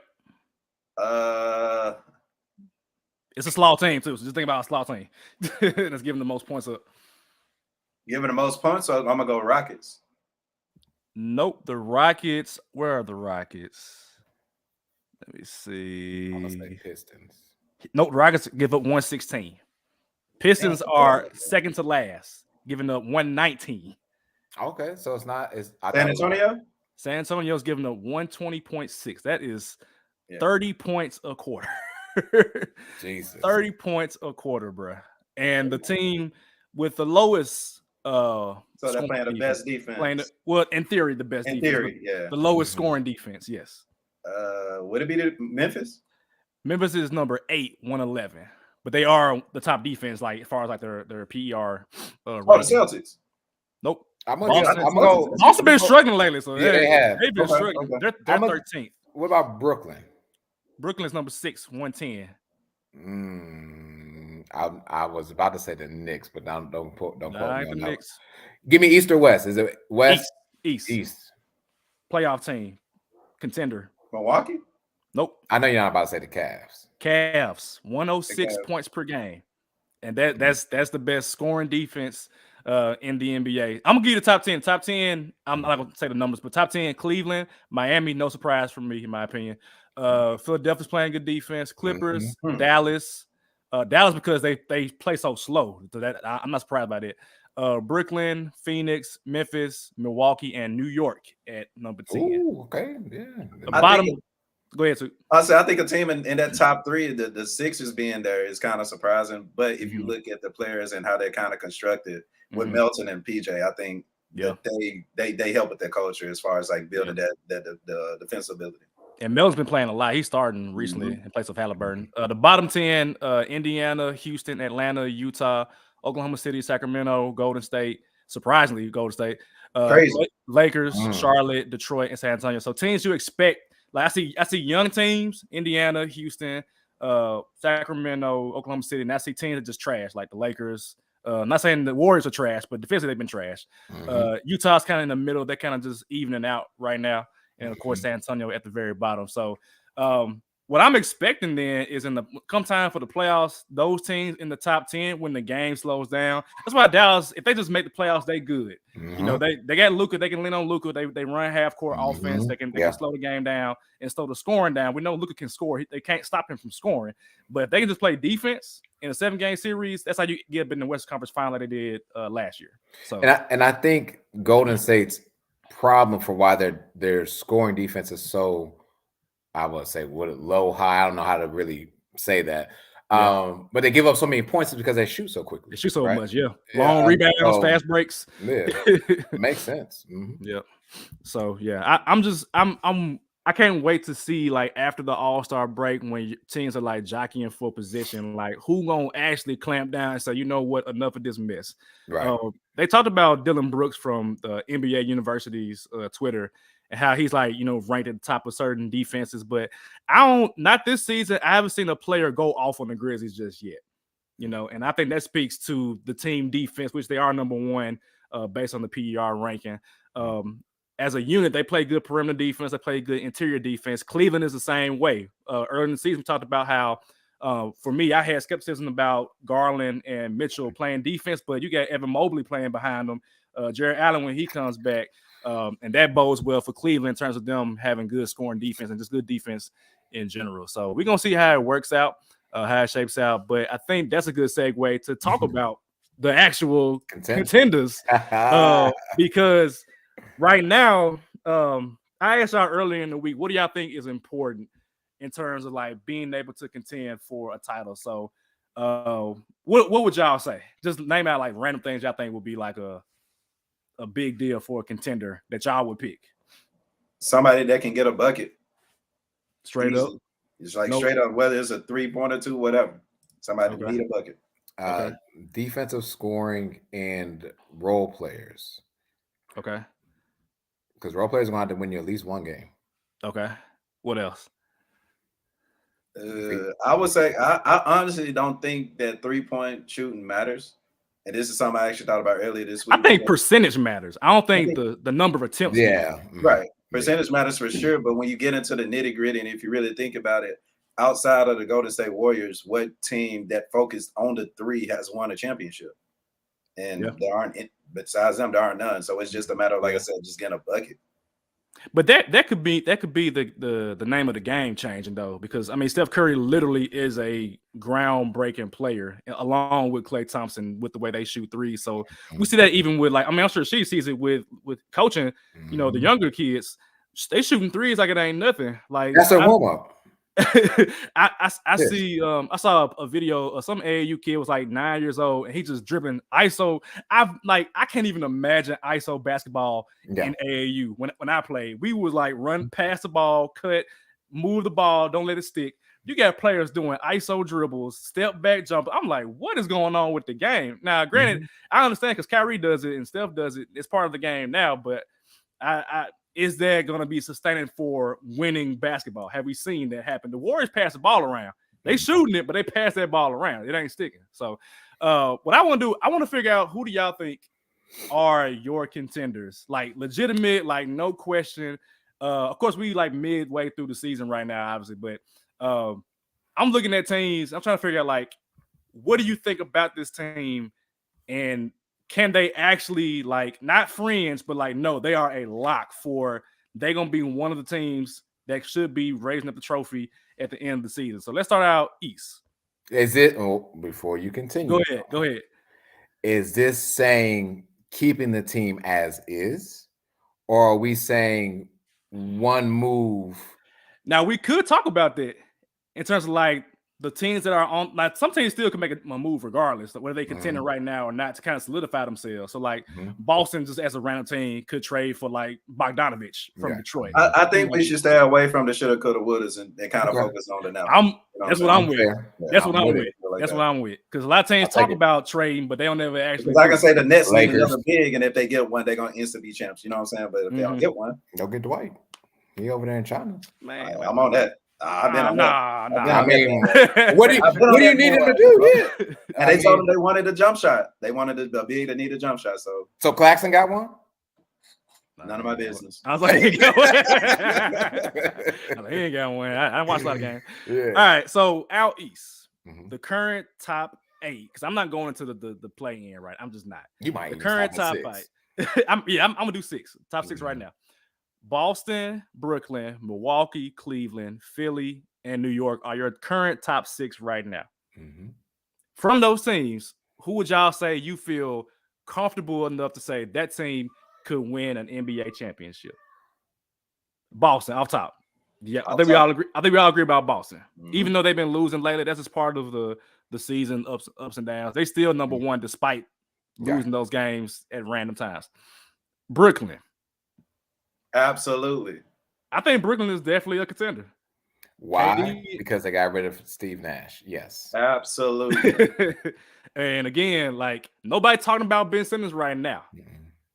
It's a slaw team too. So just think about a slaw team that's giving the most points up. Giving the most points, so I'm gonna go Rockets. Nope, the Rockets. Where are the Rockets? Let me see. I'm gonna say Pistons. Nope, Rockets give up 116. Pistons are second to last, giving up 119. Okay, so it's not. San Antonio. San Antonio's giving up 120.6. That is 30 points a quarter. Jesus, 30 points a quarter, bro. And the team with the lowest. So they're playing the best defense. Well, in theory, the best defense. In theory, yeah. The lowest scoring defense, yes. Would it be Memphis? Memphis is number 8, 111. But they are the top defense, like as far as like their PER. The Celtics. Nope. Boston been struggling lately, so they have. They've been struggling. Okay. They're 13th. What about Brooklyn? Brooklyn's number 6, 110. I was about to say the Knicks, but don't quote me on the that. Knicks. Give me East or West. Is it West? East. Playoff team. Contender. Milwaukee? Nope. I know you're not about to say the Cavs. Cavs, 106 points per game. And that's the best scoring defense in the NBA. I'm gonna give you the top 10. Top 10, I'm not gonna say the numbers, but top 10, Cleveland, Miami, no surprise for me, in my opinion. Philadelphia's playing good defense, Clippers, Dallas. Dallas because they play so slow. So that I'm not surprised by that. Brooklyn, Phoenix, Memphis, Milwaukee, and New York at number 10. Ooh, okay. Yeah. The bottom. Go ahead, Sue. I think a team in that top 3, the Sixers being there is kind of surprising. But if you look at the players and how they're kind of constructed with Melton and PJ, I think that they help with their culture as far as like building the defensive ability. And Mel's been playing a lot. He's starting recently in place of Halliburton. The bottom 10, Indiana, Houston, Atlanta, Utah, Oklahoma City, Sacramento, Golden State. Surprisingly, Golden State. Lakers, Charlotte, Detroit, and San Antonio. So teams you expect. Like I see young teams, Indiana, Houston, Sacramento, Oklahoma City, and I see teams that just trash, like the Lakers. I'm not saying the Warriors are trash, but defensively they've been trash. Utah's kind of in the middle. They're kind of just evening out right now. And of course, San Antonio at the very bottom. So what I'm expecting then is come time for the playoffs, those teams in the top 10 when the game slows down. That's why Dallas, if they just make the playoffs, they good. You know, they got Luka, they can lean on Luka. They run half court offense. They can slow the game down and slow the scoring down. We know Luka can score. They can't stop him from scoring. But if they can just play defense in a 7-game series, that's how you get up in the Western Conference Final like they did last year. So and I think Golden State's problem for why their scoring defense is so, I would say, low, high. I don't know how to really say that. But they give up so many points because they shoot so quickly. They shoot so much, long rebounds, fast breaks. Yeah, makes sense. Yeah. So yeah, I can't wait to see like after the All-Star break when teams are like jockeying for position, like who gonna actually clamp down and say, you know what, enough of this mess. Right. They talked about Dylan Brooks from the NBA University's Twitter and how he's like, ranked at the top of certain defenses, but not this season. I haven't seen a player go off on the Grizzlies just yet. And I think that speaks to the team defense, which they are number one based on the PER ranking. As a unit, they play good perimeter defense. They play good interior defense. Cleveland is the same way. Early in the season, we talked about how, for me, I had skepticism about Garland and Mitchell playing defense, but you got Evan Mobley playing behind them. Jared Allen when he comes back, and that bodes well for Cleveland in terms of them having good scoring defense and just good defense in general. So we're going to see how it works out, how it shapes out. But I think that's a good segue to talk about the actual contenders because – right now, I asked y'all earlier in the week, what do y'all think is important in terms of like being able to contend for a title? So, what would y'all say? Just name out like random things y'all think would be like a big deal for a contender that y'all would pick. Somebody that can get a bucket. Straight up. It's like straight up, whether it's a 3-point or 2, whatever. Somebody need a bucket. Defensive scoring and role players. Okay. Because role players are going to have to win you at least one game. Okay. What else? I would say I honestly don't think that 3-point shooting matters. And this is something I actually thought about earlier this week. I think percentage matters. I don't think the number of attempts. Yeah. Right. Percentage matters for sure. But when you get into the nitty gritty, and if you really think about it, outside of the Golden State Warriors, what team that focused on the 3 has won a championship? And there aren't, besides them, there aren't none. So it's just a matter of, like I said, just getting a bucket. But that could be the name of the game changing though, because I mean Steph Curry literally is a groundbreaking player along with Klay Thompson with the way they shoot threes. So we see that even with I'm sure she sees it with coaching, the younger kids, they shooting threes like it ain't nothing. Like that's a warm up. I see I saw a video of some AAU kid was like 9 years old and he just dribbling ISO. I can't even imagine ISO basketball in AAU. When I played, we was like run past the ball, cut, move the ball, don't let it stick. You got players doing ISO dribbles, step back jump. I'm like, what is going on with the game? Now, granted, I understand because Kyrie does it and Steph does it. It's part of the game now, but is that going to be sustaining for winning basketball? Have we seen that happen? The Warriors pass the ball around. They shooting it, but they pass that ball around. It ain't sticking. So what I want to do, I want to figure out who do y'all think are your contenders? Like legitimate, like no question. Of course, we like midway through the season right now, obviously, but I'm looking at teams. I'm trying to figure out like, what do you think about this team? And can they actually like not fringe, but like no, they are a lock for they're gonna be one of the teams that should be raising up the trophy at the end of the season. So let's start out East. Is it before you continue? Go ahead. Is this saying keeping the team as is, or are we saying one move? Now we could talk about that in terms of like the teams that are on, like some teams still can make a move regardless of whether they contending right now or not to kind of solidify themselves. So like Boston, just as a random team, could trade for like Bogdanovich from Detroit. I think we should stay away from the shoulda, coulda, wouldas and kind of focus on the now. That's what I'm with. That's what I'm with. That's what I'm with. Because a lot of teams talk about trading, but they don't ever actually. I can say the Nets need another big, and if they get one, they're gonna instantly be champs. You know what I'm saying? But if they don't get one, they'll get Dwight. He over there in China. Man, I'm on that. I've been on that. I mean, what do you need him to do? And they told him they wanted a jump shot. They wanted a big that need a jump shot. So Claxton got one? None of my business. I was like, he ain't got one. I watched a lot of games. Yeah. All right, so out East, the current top 8, because I'm not going into the play in, right? I'm just not. You might. The current top 8. I'm gonna do 6. Top 6 right now. Boston, Brooklyn, Milwaukee, Cleveland, Philly, and New York are your current top 6 right now. From those teams, who would y'all say you feel comfortable enough to say that team could win an NBA championship? Boston, off top. Yeah, I think we all agree. I think we all agree about Boston. Even though they've been losing lately, that's just part of the season ups and downs. They still number 1 despite losing those games at random times. Brooklyn. Absolutely. I think Brooklyn is definitely a contender. Why? KD. Because they got rid of Steve Nash. Yes. Absolutely. And again, like nobody talking about Ben Simmons right now.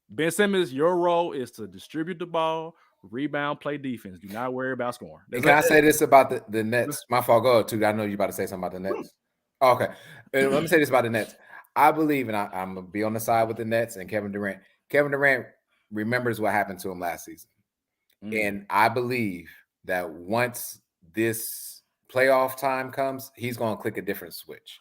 Ben Simmons, your role is to distribute the ball, rebound, play defense. Do not worry about scoring. Can I say this about the Nets? My fault. Go too. I know you're about to say something about the Nets. Okay. Let me say this about the Nets. I believe, and I'm going to be on the side with the Nets and Kevin Durant. Kevin Durant remembers what happened to him last season. And I believe that once this playoff time comes, he's going to click a different switch.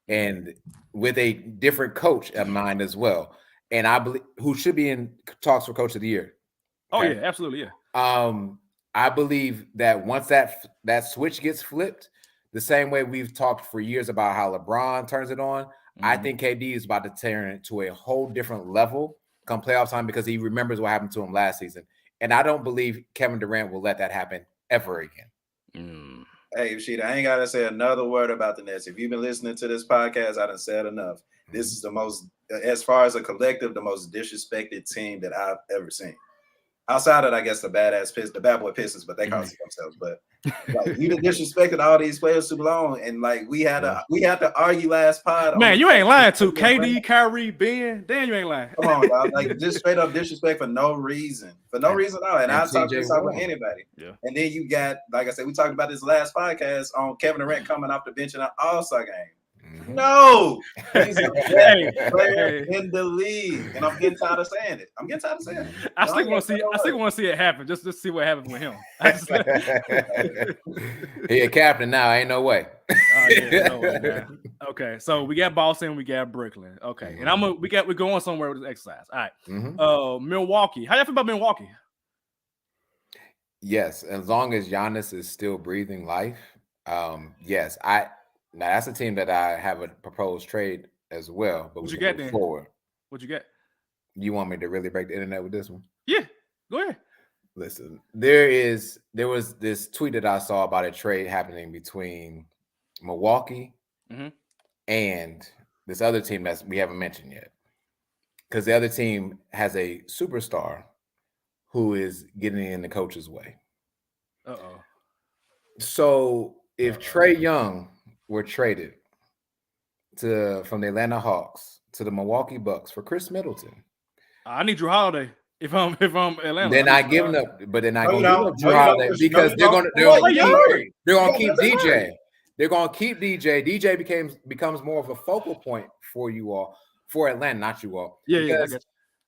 And with a different coach in mind as well. And I believe who should be in talks for Coach of the Year. Okay? Oh, yeah, absolutely. Yeah. I believe that once that switch gets flipped, the same way we've talked for years about how LeBron turns it on, I think KD is about to turn it to a whole different level come playoff time because he remembers what happened to him last season. And I don't believe Kevin Durant will let that happen ever again. Hey, Sheeta, I ain't got to say another word about the Nets. If you've been listening to this podcast, I done said enough. This is the most, as far as a collective, the most disrespected team that I've ever seen. Outside of, I guess, the bad boy Pistons, but they call it themselves. But like, you disrespected all these players too long, and like we had to argue last pod. Man, you ain't lying to KD, Kyrie, Ben. Damn, you ain't lying. Come on, dog. Like just straight up disrespect for no reason, at all. And I talk this out with anybody. Yeah. And then you got, like I said, we talked about this last podcast on Kevin Durant coming off the bench in an All-Star game. No, he's a player in the league, and I'm getting tired of saying it. I still want to see it happen. Just to see what happens with him. He a captain now. Ain't no way. No way, okay, so we got Boston, we got Brooklyn. Okay, and we're going somewhere with this exercise. All right, Milwaukee. How y'all feel about Milwaukee? Yes, as long as Giannis is still breathing life. Yes, Now that's a team that I have a proposed trade as well. But what you get then? Forward. What you get? You want me to really break the internet with this one? Yeah, go ahead. Listen, there was this tweet that I saw about a trade happening between Milwaukee and this other team that we haven't mentioned yet, because the other team has a superstar who is getting in the coach's way. So if Trae Young were traded from the Atlanta Hawks to the Milwaukee Bucks for Chris Middleton, I need Drew Holiday. If I'm Atlanta, they're not giving up, but they're not going to give up Drew Holiday because they're going to keep DJ. They're going to keep DJ. DJ becomes more of a focal point for you all, for Atlanta, not you all. Yeah.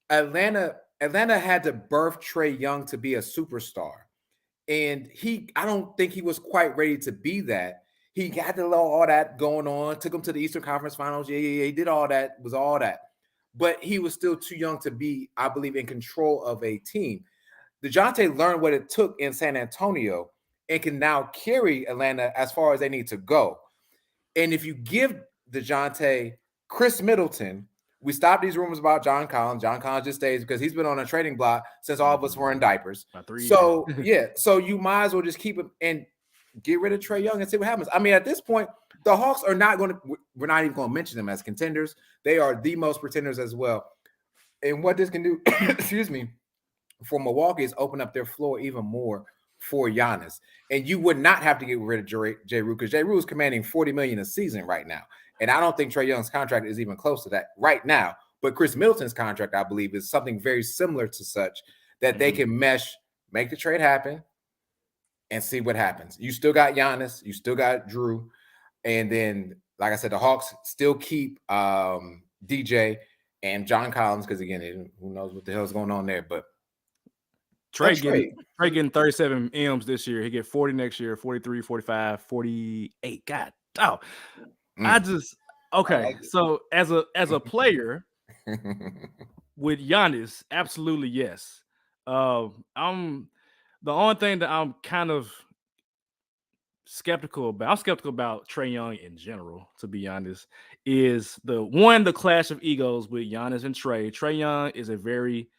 Atlanta had to birth Trae Young to be a superstar, and I don't think he was quite ready to be that. He got all that going on, took him to the Eastern Conference Finals. Yeah, he did all that, was all that. But he was still too young to be, I believe, in control of a team. DeJounte learned what it took in San Antonio and can now carry Atlanta as far as they need to go. And if you give DeJounte Chris Middleton, we stop these rumors about John Collins. John Collins just stays because he's been on a trading block since all of us were in diapers. So, so you might as well just keep him and get rid of Trae Young and see what happens. I mean, at this point, the Hawks are not going to – we're not even going to mention them as contenders. They are the most pretenders as well. And what this can do, excuse me, for Milwaukee is open up their floor even more for Giannis. And you would not have to get rid of J. Rue because J. Rue is commanding $40 million a season right now. And I don't think Trae Young's contract is even close to that right now. But Chris Middleton's contract, I believe, is something very similar to such that they can mesh, make the trade happen, and see what happens. You still got Giannis. You still got Drew. And then, like I said, the Hawks still keep DJ and John Collins because, again, who knows what the hell's going on there. But Trae getting 37 M's this year. He get 40 next year, 43, 45, 48. God, so as a player with Giannis, absolutely yes. I'm the only thing that I'm kind of skeptical about Trae Young in general, to be honest, is the clash of egos with Giannis and Trae. Trae Young is a very,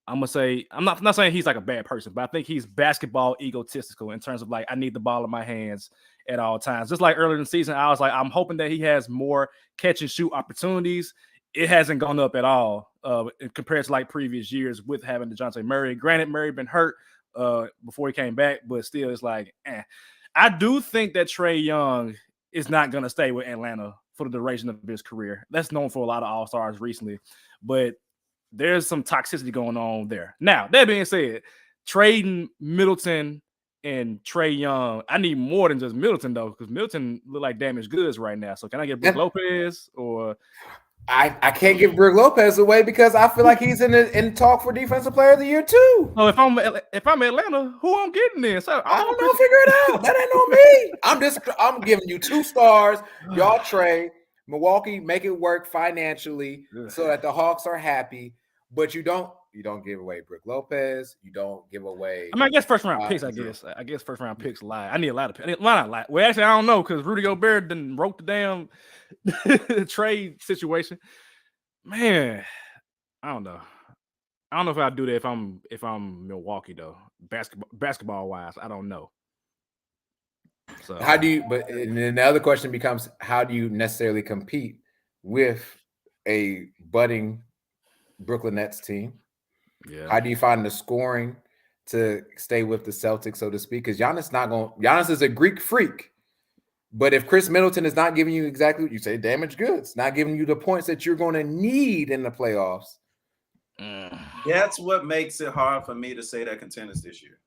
I'm not saying he's like a bad person, but I think he's basketball egotistical in terms of like, I need the ball in my hands at all times. Just like earlier in the season, I was like, I'm hoping that he has more catch and shoot opportunities. It hasn't gone up at all compared to like previous years with having DeJounte Murray. Granted, Murray been hurt before he came back, but still, it's like, I do think that Trae Young is not going to stay with Atlanta for the duration of his career. That's known for a lot of All-Stars recently, but there's some toxicity going on there. Now, that being said, trading Middleton and Trae Young, I need more than just Middleton, though, because Middleton look like damaged goods right now. So can I get Brook Lopez or... I can't give Brook Lopez away because I feel like he's in talk for Defensive Player of the Year too. So if I'm Atlanta, who I'm getting in? So I don't know. Figure it out. That ain't on me. I'm giving you 2 stars. Y'all trade Milwaukee, make it work financially so that the Hawks are happy. But you don't give away Brook Lopez. You don't give away. I mean, I guess first round picks. I guess first round picks lie. I need a lot of picks. Why not lie? Well, actually, I don't know because Rudy Gobert done wrote the damn trade situation. Man, I don't know. I don't know if I'd do that if I'm Milwaukee though. Basketball wise, I don't know. So how do you? But and then the other question becomes: how do you necessarily compete with a budding Brooklyn Nets team? Yeah. How do you find the scoring to stay with the Celtics, so to speak? Because Giannis is a Greek freak. But if Chris Middleton is not giving you exactly what you say, damaged goods, not giving you the points that you're going to need in the playoffs. That's what makes it hard for me to say that contenders this year.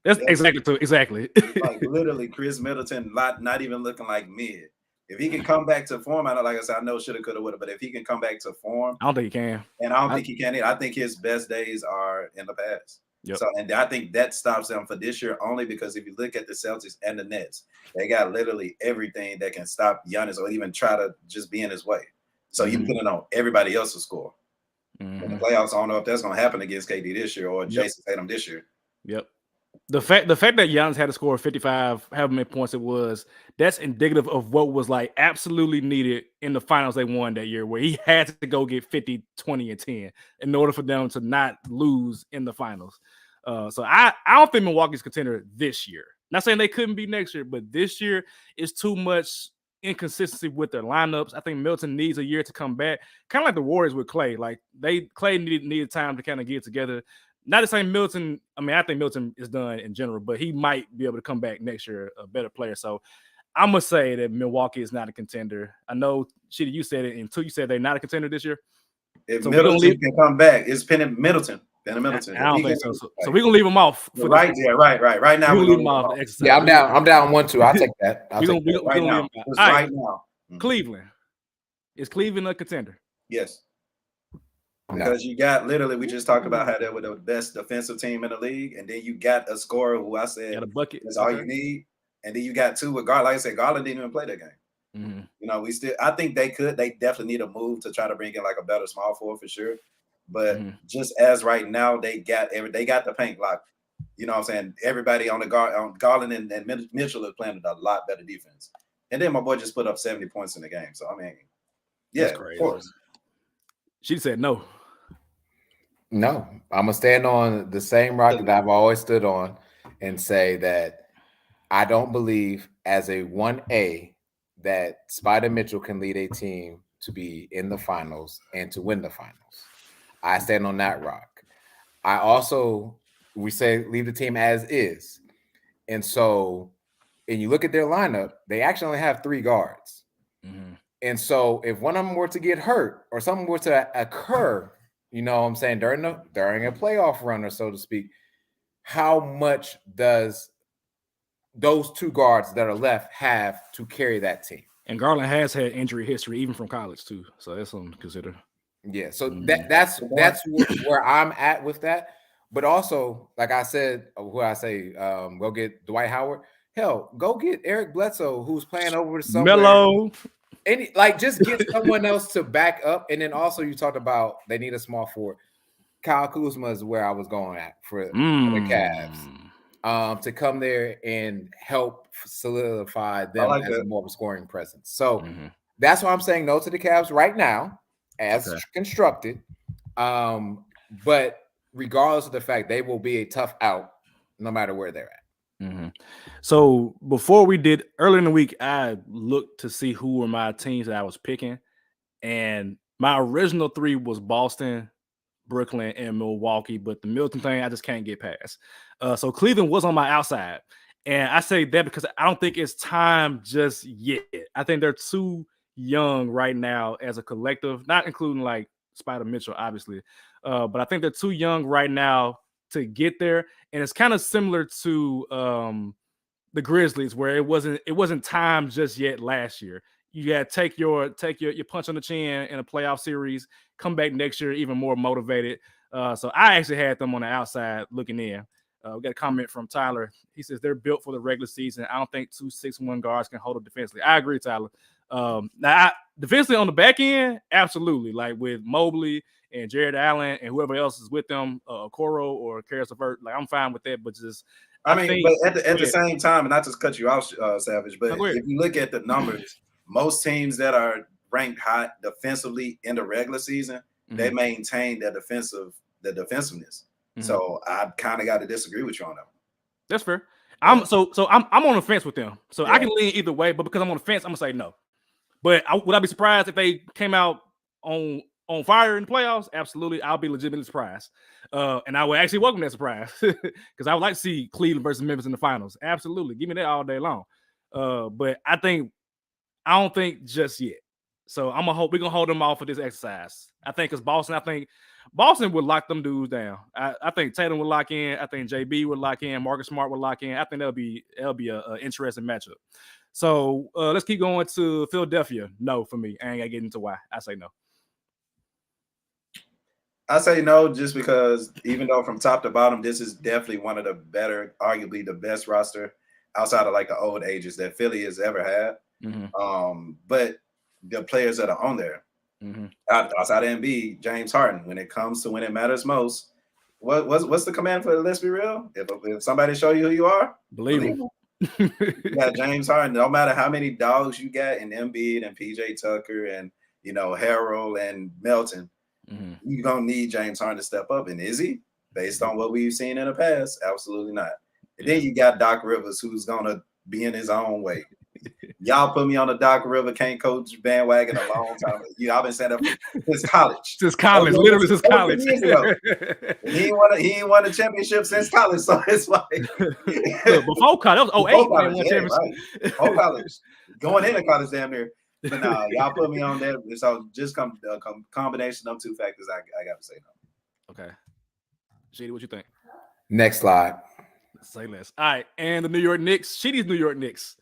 That's exactly. Like literally, Chris Middleton not even looking like mid. If he can come back to form, like I said, I know shoulda, coulda, woulda, but if he can come back to form, I don't think he can. And I don't think he can either. I think his best days are in the past. Yep. So, and I think that stops them for this year only because if you look at the Celtics and the Nets, they got literally everything that can stop Giannis or even try to just be in his way. So you put it on everybody else's score. In the playoffs, I don't know if that's going to happen against KD this year or Jason Tatum this year. Yep. The fact that Giannis had to score 55, however many points it was, that's indicative of what was like absolutely needed in the finals they won that year, where he had to go get 50, 20, and 10 in order for them to not lose in the finals. So I don't think Milwaukee's contender this year. Not saying they couldn't be next year, but this year is too much inconsistency with their lineups. I think Milton needs a year to come back, kind of like the Warriors with Clay. Like Clay needed time to kind of get together. Not the same Milton. I mean, I think Milton is done in general, but he might be able to come back next year a better player. So I'm going to say that Milwaukee is not a contender. I know, Shitty, you said it, and you said they're not a contender this year. If so Middleton can come back, it's Middleton. I don't think so. So we're going to leave him off. Right now. We're leave him off. Yeah, I'm down 1-2. I'll take that. Right now. Cleveland. Is Cleveland a contender? Yes. Because you got literally, we just talked about how they were the best defensive team in the league, and then you got a scorer who I said got a bucket. That's all you need, and then you got 2 with Garland. Like I said, Garland didn't even play that game. You know, I think they definitely need a move to try to bring in like a better small forward for sure. But just as right now, they got the paint locked. You know what I'm saying? Everybody on the Garland and Mitchell is playing a lot better defense, and then my boy just put up 70 points in the game. So I mean, yeah, that's crazy. Of course. She said no. No, I'm gonna stand on the same rock that I've always stood on and say that I don't believe as a 1A that Spider Mitchell can lead a team to be in the finals and to win the finals. I stand on that rock. We say leave the team as is. And so, and you look at their lineup, they actually only have 3 guards. And so if one of them were to get hurt or something were to occur, you know what I'm saying, during a playoff run or so to speak, how much does those 2 guards that are left have to carry that team? And Garland has had injury history even from college too, so that's something to consider. Yeah, so that's where I'm at with that. But also, like I said, go get Dwight Howard. Hell, go get Eric Bledsoe, who's playing over somewhere. Melo. Just get someone else to back up. And then also you talked about they need a small forward. Kyle Kuzma is where I was going at for the Cavs. To come there and help solidify them as more of a scoring presence. So that's why I'm saying no to the Cavs right now, as constructed. But regardless of the fact, they will be a tough out no matter where they're at. So before we did earlier in the week, I looked to see who were my teams that I was picking, and my original 3 was Boston, Brooklyn, and Milwaukee. But the Milton thing, I just can't get past. So Cleveland was on my outside. And I say that because I don't think it's time just yet. I think they're too young right now as a collective, not including like Spider Mitchell, obviously. But I think they're too young right now to get there. And it's kind of similar to the Grizzlies, where it wasn't time just yet last year. You got to take your punch on the chin in a playoff series, come back next year even more motivated. So I actually had them on the outside looking in. We got a comment from Tyler. He says they're built for the regular season. I don't think 2 6'1" guards can hold up defensively. I agree, Tyler. Now, defensively on the back end, absolutely. Like with Mobley and Jared Allen and whoever else is with them, Okoro or Karis LeVert, like I'm fine with that. But just I mean, but at the same time, and not to cut you off, Savage, but if you look at the numbers, most teams that are ranked high defensively in the regular season, they maintain their defensiveness. So I kind of got to disagree with you on that. That's fair. I'm on the fence with them. So I can lean either way, but because I'm on the fence, I'm gonna say no. But would I be surprised if they came out on fire in the playoffs? Absolutely. I'll be legitimately surprised. And I would actually welcome that surprise because I would like to see Cleveland versus Memphis in the finals. Absolutely. Give me that all day long. But I don't think just yet. So we're gonna hold them off for this exercise. I think because Boston would lock them dudes down. I think Tatum would lock in. I think JB would lock in. Marcus Smart would lock in. I think that'll be an interesting matchup. So let's keep going to Philadelphia. No, for me. I ain't gotta get into why. I say no. I say no, just because even though from top to bottom, this is definitely one of the better, arguably the best roster outside of like the old ages that Philly has ever had. But the players that are on there, outside of Embiid, James Harden, when it comes to when it matters most, what's the command for let's be real? If somebody show you who you are, believe them. You got James Harden. No matter how many dogs you got in Embiid and PJ Tucker and Harrell and Melton, you're gonna need James Harden to step up. And is he? Based on what we've seen in the past, absolutely not. And then you got Doc Rivers, who's gonna be in his own way. Y'all put me on the Doc River can't coach bandwagon a long time. I've been saying that since college. Literally since college. He ain't won a championship since college, so it's like before college. That was 08. Right. Before college, going into college, damn near. But nah, y'all put me on there. So just combination of two factors. I got to say no. Okay, Sheedy, what you think? Next slide. Say less. All right, and the New York Knicks. Sheedy's New York Knicks.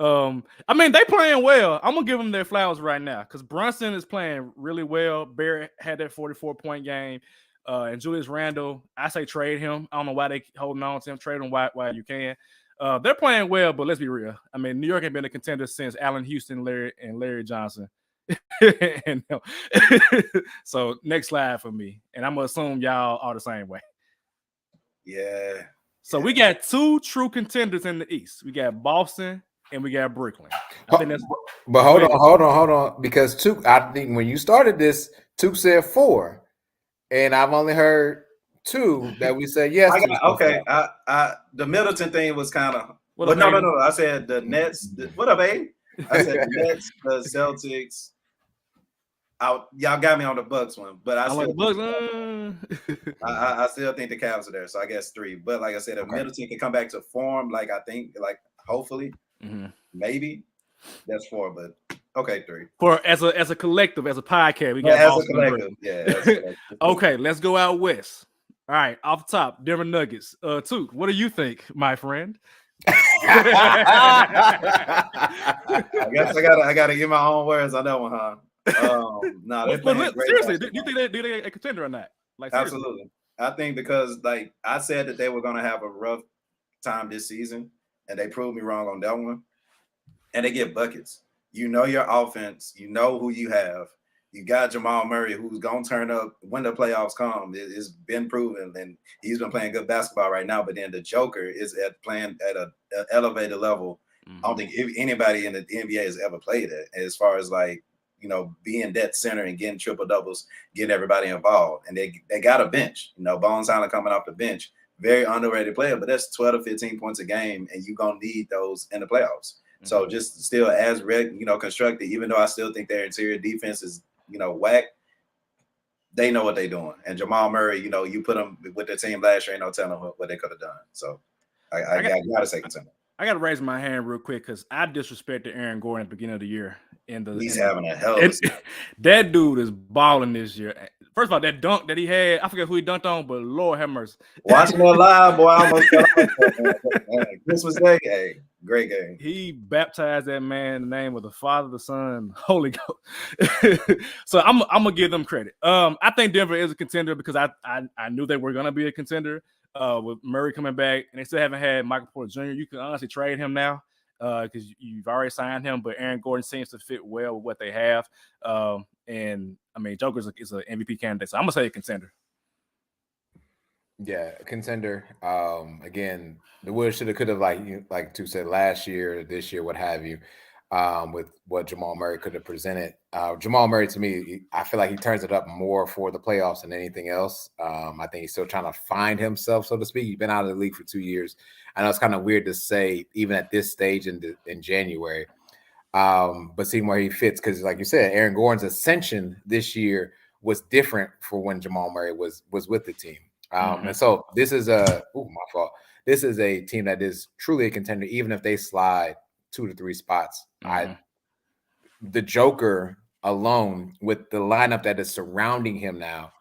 I mean, they playing well. I'm gonna give them their flowers right now because Brunson is playing really well. Barrett had that 44-point game, and Julius Randle. I say trade him. I don't know why they holding on to him. Trade him while you can. They're playing well, but let's be real. I mean, New York ain't been a contender since Allen Houston, Larry Johnson. So next slide for me, and I'm gonna assume y'all are the same way. Yeah. So we got two true contenders in the East. We got Boston and we got Brooklyn. I think that's. But hold on, because Took, I think when you started this, Took said 4, and I've only heard 2 that we said yes. The Middleton thing was kind of. But no. I said the Nets. What up, Abe? I said the Nets, the Celtics. Y'all got me on the Bucks one, but I still think the Cavs are there. So I guess 3. But like I said, if Middleton can come back to form, like I think, like hopefully, maybe that's 4. But okay, 3. For as a collective, as a podcast, we got as a collective. Yeah. Okay, let's go out west. All right, off the top, Denver Nuggets. Took, what do you think, my friend? I guess I gotta get my own words on that one, huh? Seriously, do you think they're a contender or not? Like, absolutely. I think because like I said that they were gonna have a rough time this season, and they proved me wrong on that one. And they get buckets. You know your offense. You know who you have. You got Jamal Murray, who's gonna turn up when the playoffs come. It's been proven, and he's been playing good basketball right now. But then the Joker is playing at an elevated level. I don't think anybody in the NBA has ever played it as far as like. Being that center and getting triple doubles, getting everybody involved. And they got a bench. Bones Allen coming off the bench. Very underrated player, but that's 12 to 15 points a game, and you're going to need those in the playoffs. So just still as constructed, even though I still think their interior defense is, whack, they know what they're doing. And Jamal Murray, you know, you put him with the team last year, ain't no telling what they could have done. So I gotta say contender. I gotta raise my hand real quick because I disrespected Aaron Gordon at the beginning of the year. He's having a hell of a season. That dude is balling this year. First of all, that dunk that he had, I forget who he dunked on, but Lord have mercy. Watching that live, boy, I almost fell off. Christmas Day, hey, great game. He baptized that man in the name of the Father, the Son, Holy Ghost. So I'm gonna give them credit. I think Denver is a contender because I knew they were gonna be a contender. With Murray coming back, and they still haven't had Michael Porter Jr. You can honestly trade him now because you've already signed him, but Aaron Gordon seems to fit well with what they have. And I mean, Joker is an MVP candidate, so I'm gonna say a contender. Yeah, a contender. Again, the would, shoulda, could have, like Tu said, last year, this year, what have you. With what Jamal Murray could have presented. Jamal Murray, to me, I feel like he turns it up more for the playoffs than anything else. I think he's still trying to find himself, so to speak. He's been out of the league for 2 years. I know it's kind of weird to say, even at this stage in January, but seeing where he fits, because like you said, Aaron Gordon's ascension this year was different for when Jamal Murray was with the team. And so this is my fault. This is a team that is truly a contender, even if they slide 2 to 3 spots. The Joker alone, with the lineup that is surrounding him now,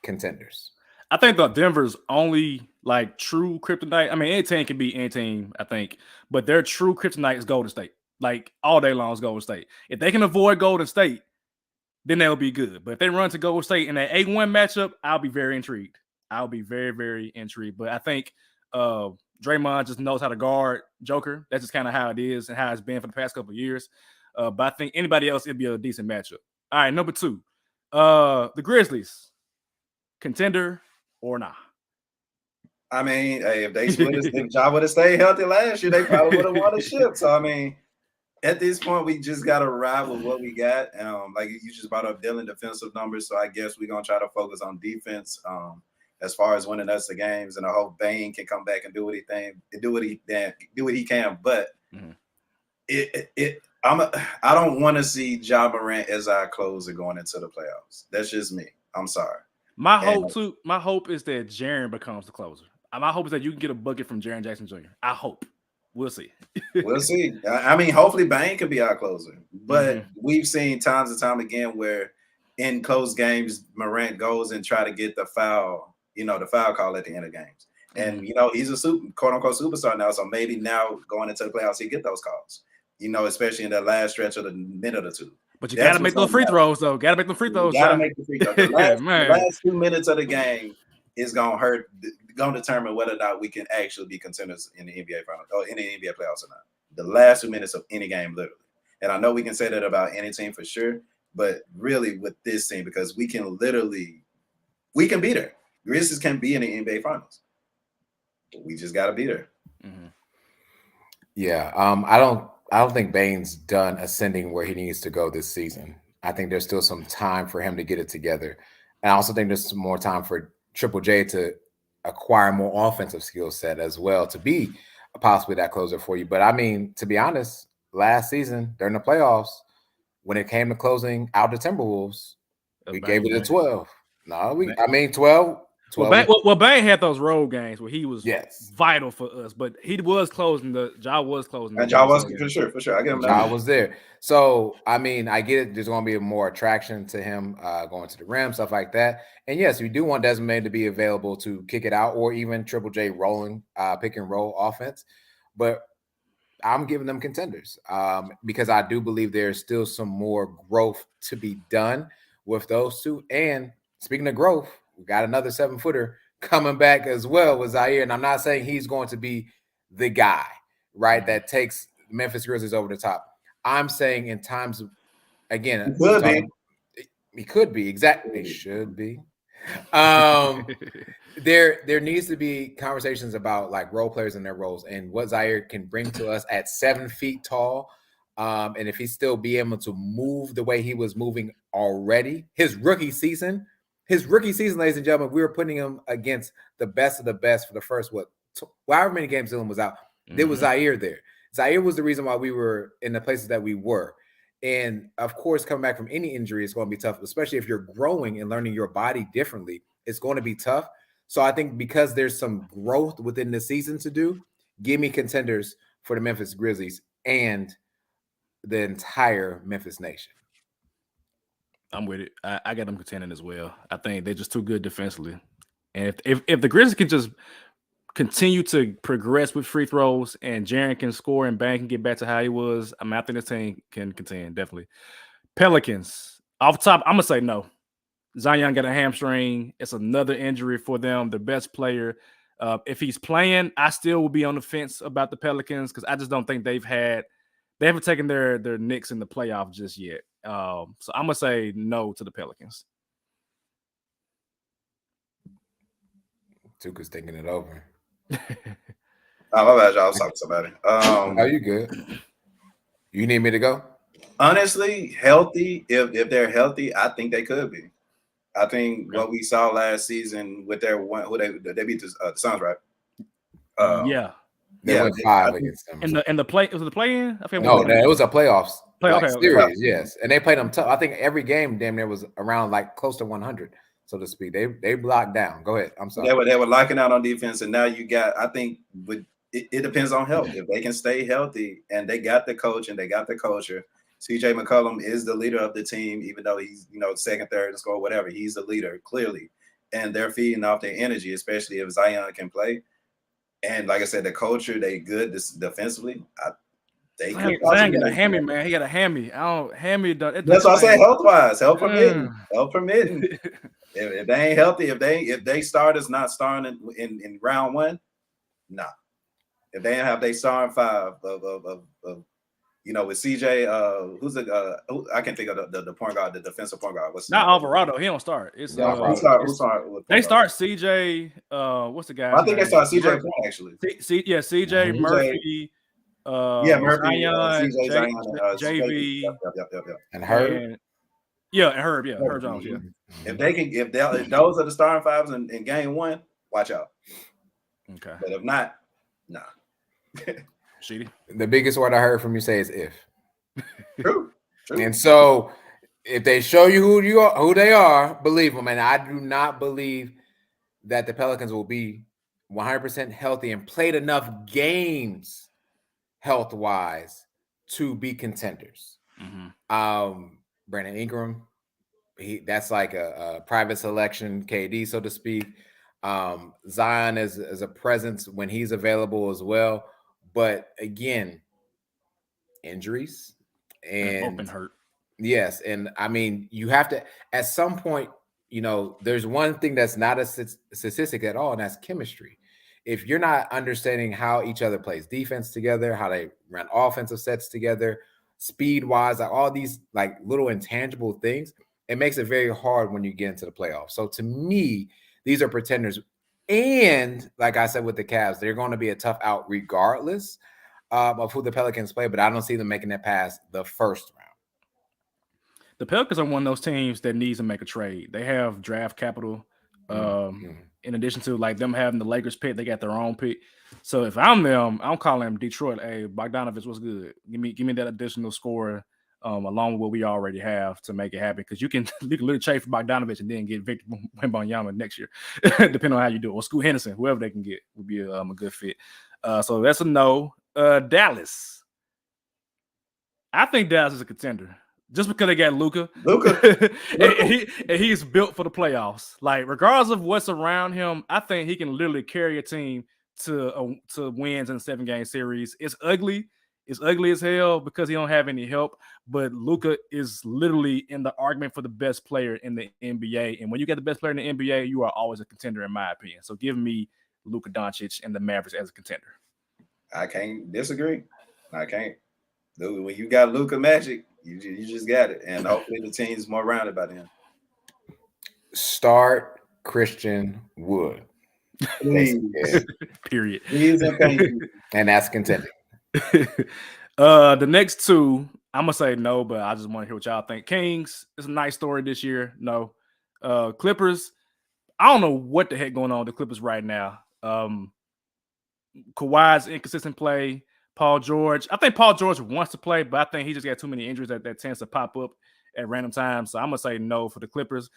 contenders. I think the Denver's only like true kryptonite. I mean, any team can beat any team, I think, but their true kryptonite is Golden State. Like all day long is Golden State. If they can avoid Golden State, then they'll be good. But if they run to Golden State in that 8-1 matchup, I'll be very intrigued. I'll be very, very intrigued. But I think Draymond just knows how to guard Joker. That's just kind of how it is and how it's been for the past couple of years. But I think anybody else, it'd be a decent matchup. All right, number 2. The Grizzlies, contender or not? I mean, hey, if Ja would have stayed healthy last year, they probably would have won the ship. So I mean, at this point, we just got to ride with what we got. Like you just brought up Dylan defensive numbers, so I guess we're gonna try to focus on defense. As far as winning us the games, and I hope Bane can come back and do what he can. But I don't want to see Ja Morant as our closer going into the playoffs. That's just me. I'm sorry. My hope is that Jaren becomes the closer. My hope is that you can get a bucket from Jaren Jackson Jr. I hope. We'll see. We'll see. I mean, hopefully Bane can be our closer. But we've seen times and time again where in close games, Morant goes and try to get the foul call at the end of games. And, he's a quote-unquote superstar now, so maybe now going into the playoffs, he get those calls, especially in that last stretch of the minute or two. But you got to make those free throws, though. Got to make them free throws. Got to make the free throws. The last 2 minutes of the game is going to determine whether or not we can actually be contenders in the NBA finals or in the NBA playoffs or not. The last 2 minutes of any game, literally. And I know we can say that about any team for sure, but really with this team, because we can beat her. Grizzlies can be in the NBA finals. We just got to beat her. Yeah. I don't think Bane's done ascending where he needs to go this season. I think there's still some time for him to get it together. And I also think there's some more time for Triple J to acquire more offensive skill set as well to be possibly that closer for you. But I mean, to be honest, last season during the playoffs, when it came to closing out the Timberwolves, we gave it a 12. 12. Well, Bane had those road games where he was vital for us, but he was closing Ja was closing. And Ja was for sure. I get him. Ja was there. So, I mean, I get it. There's going to be more attraction to him going to the rim, stuff like that. And yes, we do want Desmond to be available to kick it out or even Triple J rolling pick and roll offense. But I'm giving them contenders because I do believe there's still some more growth to be done with those two. And speaking of growth, we got another 7-footer coming back as well with Zaire. And I'm not saying he's going to be the guy, right, that takes Memphis Grizzlies over the top. I'm saying in times of, again, he could be. Exactly. He should be. There needs to be conversations about like role players and their roles and what Zaire can bring to us at 7 feet tall. And if he still be able to move the way he was moving already, his rookie season, ladies and gentlemen, we were putting him against the best of the best for the first, however many games Dylan was out. There was Zaire there. Zaire was the reason why we were in the places that we were. And of course, coming back from any injury is going to be tough, especially if you're growing and learning your body differently. It's going to be tough. So I think because there's some growth within the season to do, give me contenders for the Memphis Grizzlies and the entire Memphis Nation. I'm with it. I got them contending as well. I think they're just too good defensively. And if the Grizzlies can just continue to progress with free throws and Jaren can score and Bang can get back to how he was, I think this team can contend, definitely. Pelicans, off the top, I'm going to say no. Zion got a hamstring. It's another injury for them. The best player. If he's playing, I still will be on the fence about the Pelicans because I just don't think they haven't taken their Knicks in the playoff just yet. So I'm going to say no to the Pelicans. Tuka's thinking it over. Oh, my bad, y'all. I was talking to somebody. Are you good? You need me to go? Honestly, healthy. If they're healthy, I think they could be. I think what we saw last season with their one, who they beat the Suns, right? Yeah. They went 5 against them. And the play was it the play-in? I No, it was a playoffs series, okay. yes. And they played them tough. I think every game damn near was around like close to 100, so to speak. They blocked down. Go ahead. I'm sorry. They were locking out on defense, and now you got. I think it depends on health. If they can stay healthy, and they got the coach and they got the culture. CJ McCollum is the leader of the team, even though he's second, third, and score whatever. He's the leader clearly, and they're feeding off their energy, especially if Zion can play. And like I said, the culture, they good defensively. They could Zion got a hammy, man. He got a hammy. Hammy. That's what I say. Health-wise, health permitting. If they ain't healthy, if they starters not starting in round one, nah. If they ain't have they starting 5 of with CJ, who's I can't think of the point guard, the defensive point guard. What's not Alvarado? He don't start. It's They start CJ. What's the guy? I think they start CJ actually. CJ Murphy. Murphy, Zion, CJ, JV, yep. And Herb. And Herb. Herb Jones. Yeah. If those are the starting 5s in game 1, watch out. Okay. But if not, nah. Sheedy. The biggest word I heard from you say is if. True. And so if they show you who they are, believe them. And I do not believe that the Pelicans will be 100% healthy and played enough games health-wise to be contenders. Mm-hmm. Brandon Ingram, that's like a private selection, KD, so to speak. Zion is a presence when he's available as well. But again, injuries and open hurt. Yes. And I mean, you have to, at some point, there's one thing that's not a statistic at all, and that's chemistry. If you're not understanding how each other plays defense together, how they run offensive sets together, speed-wise, like all these like little intangible things, it makes it very hard when you get into the playoffs. So to me, these are pretenders. And like I said with the Cavs, they're going to be a tough out regardless of who the Pelicans play, but I don't see them making it past the first round. The Pelicans are one of those teams that needs to make a trade. They have draft capital. In addition to like them having the Lakers pick, they got their own pick. So if I'm them, I'm calling them Detroit. Hey, Bogdanovich, what's good? Give me that additional scorer along with what we already have to make it happen. Because you can literally trade for Bogdanovich and then get Victor Wembanyama next year, depending on how you do it. Or Scoot Henderson, whoever they can get would be a good fit. So that's a no. Dallas. I think Dallas is a contender. Just because they got Luka. and he's built for the playoffs. Like, regardless of what's around him, I think he can literally carry a team to wins in a 7-game series. It's ugly. It's ugly as hell because he don't have any help. But Luka is literally in the argument for the best player in the NBA. And when you get the best player in the NBA, you are always a contender, in my opinion. So give me Luka Doncic and the Mavericks as a contender. I can't disagree. I can't. Dude, when you got Luka Magic, you just got it. And hopefully the team's more rounded by then. Start Christian Wood. Period. And that's contending. The next two, I'm going to say no, but I just want to hear what y'all think. Kings, it's a nice story this year. No. Clippers, I don't know what the heck going on with the Clippers right now. Kawhi's inconsistent play. Paul George. I think Paul George wants to play, but I think he just got too many injuries that tends to pop up at random times. So I'm gonna say no for the Clippers.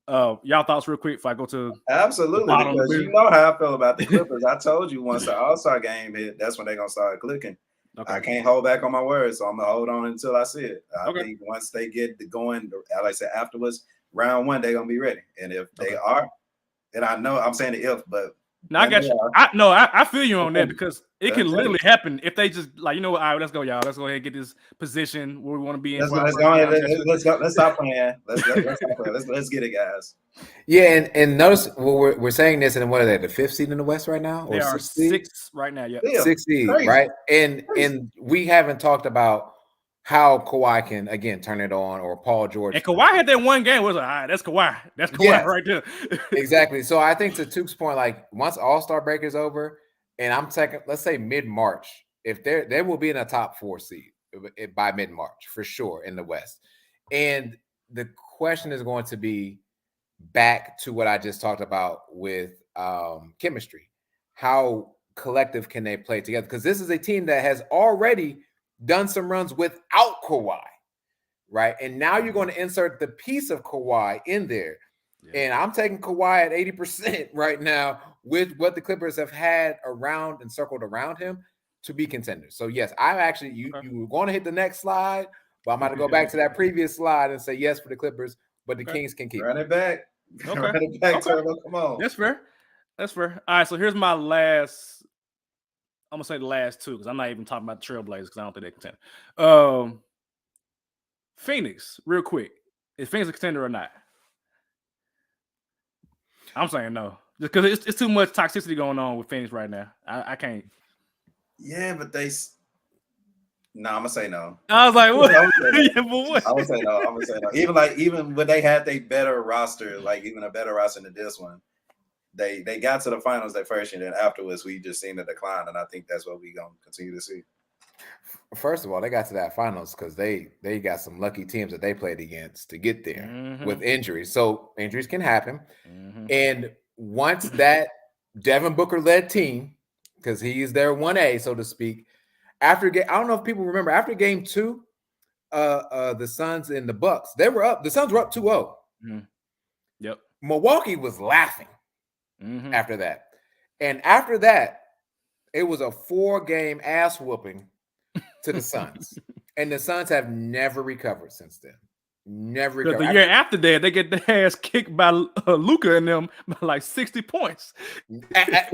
Y'all thoughts real quick if I go to absolutely, because you know how I feel about the Clippers. I told you once the All-Star game hit, that's when they're gonna start clicking. Okay. I can't hold back on my words, so I'm gonna hold on until I see it. I think once they get going, like I said, afterwards, round one, they're gonna be ready. And if they are, and I know I'm saying the if, but no, I got you. I feel you on that because it can literally happen if they just like, you know what, all right, let's go, y'all. Let's go ahead and get this position where we want to be in. Let's go ahead. Let's go. Let's stop playing. Let's stop playing. Let's get it, guys. Yeah, and notice we're saying this, and what are they, the 5th seed in the West right now? Or they are 6th right now. Yeah, 6th seed, right? And we haven't talked about how Kawhi can again turn it on, or Paul George. And Kawhi had that one game where it was like, all right, that's Kawhi. That's Kawhi right there. Exactly. So I think to Tuke's point, like once All-Star break is over, and I'm taking, let's say mid-March, if they will be in a top 4 seed by mid-March for sure in the West. And the question is going to be back to what I just talked about with chemistry. How collective can they play together? Because this is a team that has already done some runs without Kawhi, right? And now you're going to insert the piece of Kawhi in there. Yeah. And I'm taking Kawhi at 80% right now with what the Clippers have had around and circled around him to be contenders. So yes, I'm actually, you were going to hit the next slide, but I'm going to go back to that previous slide and say yes for the Clippers, but the Kings can keep Run it back. Okay. Run it back, Turbo. Come on. That's fair. That's fair. All right, so here's my last. I'm gonna say the last two because I'm not even talking about the Trailblazers because I don't think they're contender. Phoenix, real quick. Is Phoenix a contender or not? I'm saying no. Just because it's too much toxicity going on with Phoenix right now. I can't. Yeah, but they. No, I'm gonna say no. I was like, what? I would say no. Even when they had their better roster, like even a better roster than this one, they got to the finals that first year, and then afterwards we just seen a decline, and I think that's what we're gonna continue to see. First of all, they got to that finals because they got some lucky teams that they played against to get there with injuries. So injuries can happen, and once that Devin Booker led team, because he's their 1A, so to speak. I don't know if people remember after game 2, the Suns and the Bucks, they were up. The Suns were up 2-0. Yep. Milwaukee was laughing after that. And after that, it was a 4-game ass whooping to the Suns. And the Suns have never recovered since then. Never recovered. The year after that, they get their ass kicked by Luka and them by like 60 points.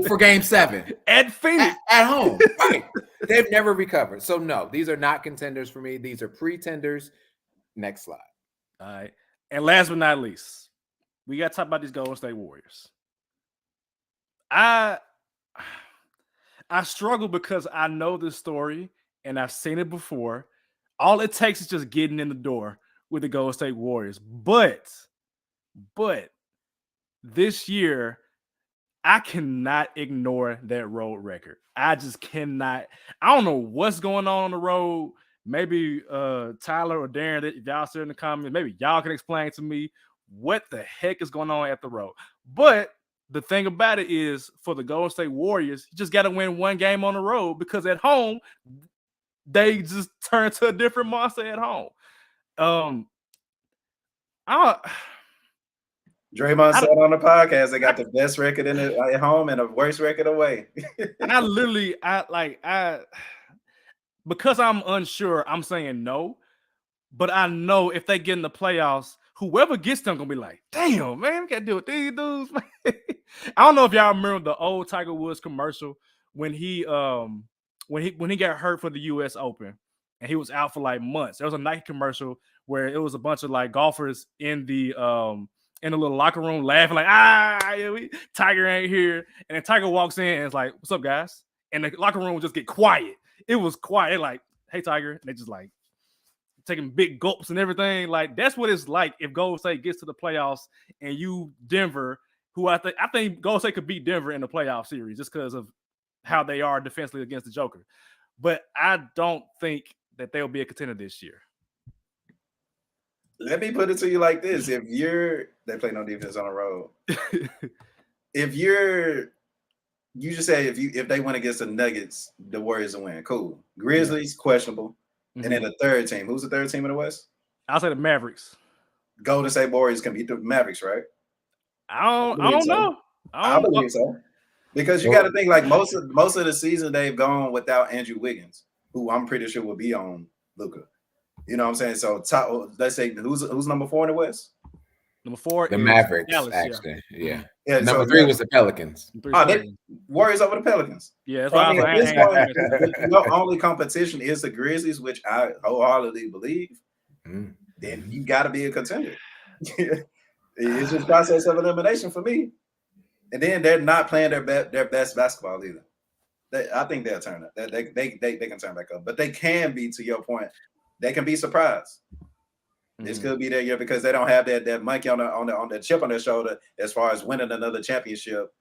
For game 7. At Phoenix. At home. Right. They've never recovered. So no, these are not contenders for me. These are pretenders. Next slide. All right. And last but not least, we got to talk about these Golden State Warriors. I struggle because I know this story and I've seen it before. All it takes is just getting in the door with the Golden State Warriors. But this year, I cannot ignore that road record. I just cannot. I don't know what's going on the road. Maybe Tyler or Darren, if y'all sit in the comments, maybe y'all can explain to me what the heck is going on at the road. But the thing about it is, for the Golden State Warriors, you just got to win one game on the road because at home, they just turn to a different monster at home. Draymond said on the podcast they got the best record in it at home and the worst record away. Because I'm unsure, I'm saying no. But I know if they get in the playoffs, whoever gets them gonna be like, damn, man, we gotta deal with these dudes. Man. I don't know if y'all remember the old Tiger Woods commercial when he got hurt for the US Open and he was out for like months. There was a Nike commercial where it was a bunch of like golfers in the little locker room laughing like, Tiger ain't here. And then Tiger walks in and it's like, what's up, guys? And the locker room would just get quiet. It was quiet. They're like, hey, Tiger. And they just like taking big gulps and everything. Like, that's what it's like if Golden State gets to the playoffs and you, Denver, who I think Golden State could beat Denver in the playoff series just because of how they are defensively against the Joker. But I don't think that they'll be a contender this year. Let me put it to you like this. They play no defense on the road. If you're you just say if they win against the Nuggets, the Warriors will win. Cool. Grizzlies, questionable. And then the third team. Who's the third team in the West? I'll say the Mavericks. Golden State Warriors can beat the Mavericks, right? I don't know. I believe so. Because you got to think like most of the season they've gone without Andrew Wiggins, who I'm pretty sure will be on Luka. You know what I'm saying? So let's say who's number 4 in the West? Number 4 the is Mavericks, Dallas, actually. Yeah. So Number 3 was the Pelicans. Warriors over the Pelicans. Yeah, that's I why mean, your only competition is the Grizzlies, which I wholeheartedly believe. Then you got to be a contender. It's just process of elimination for me. And then they're not playing their best basketball either. I think they'll turn up. They can turn back up, but they can be, to your point, they can be surprised. This could be their year because they don't have that monkey on the chip on their shoulder as far as winning another championship,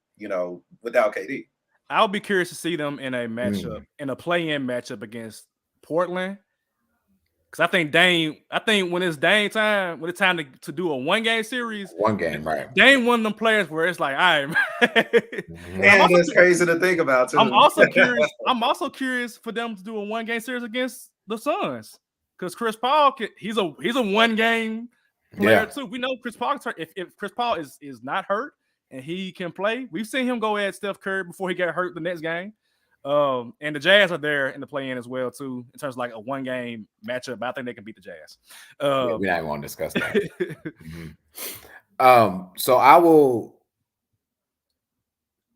without KD. I'll be curious to see them in a matchup, in a play-in matchup against Portland. Because I think when it's Dame time, when it's time to do a one-game series. One game, right. Dame one of them players where it's like, all right, man. It's crazy to think about, too. I'm also curious for them to do a one-game series against the Suns. Because Chris Paul, he's a one-game player, too. We know Chris Paul, if Chris Paul is not hurt and he can play, we've seen him go at Steph Curry before he got hurt the next game. And the Jazz are there in the play-in as well, too, in terms of like a one-game matchup. But I think they can beat the Jazz. We're not going to discuss that. So I will,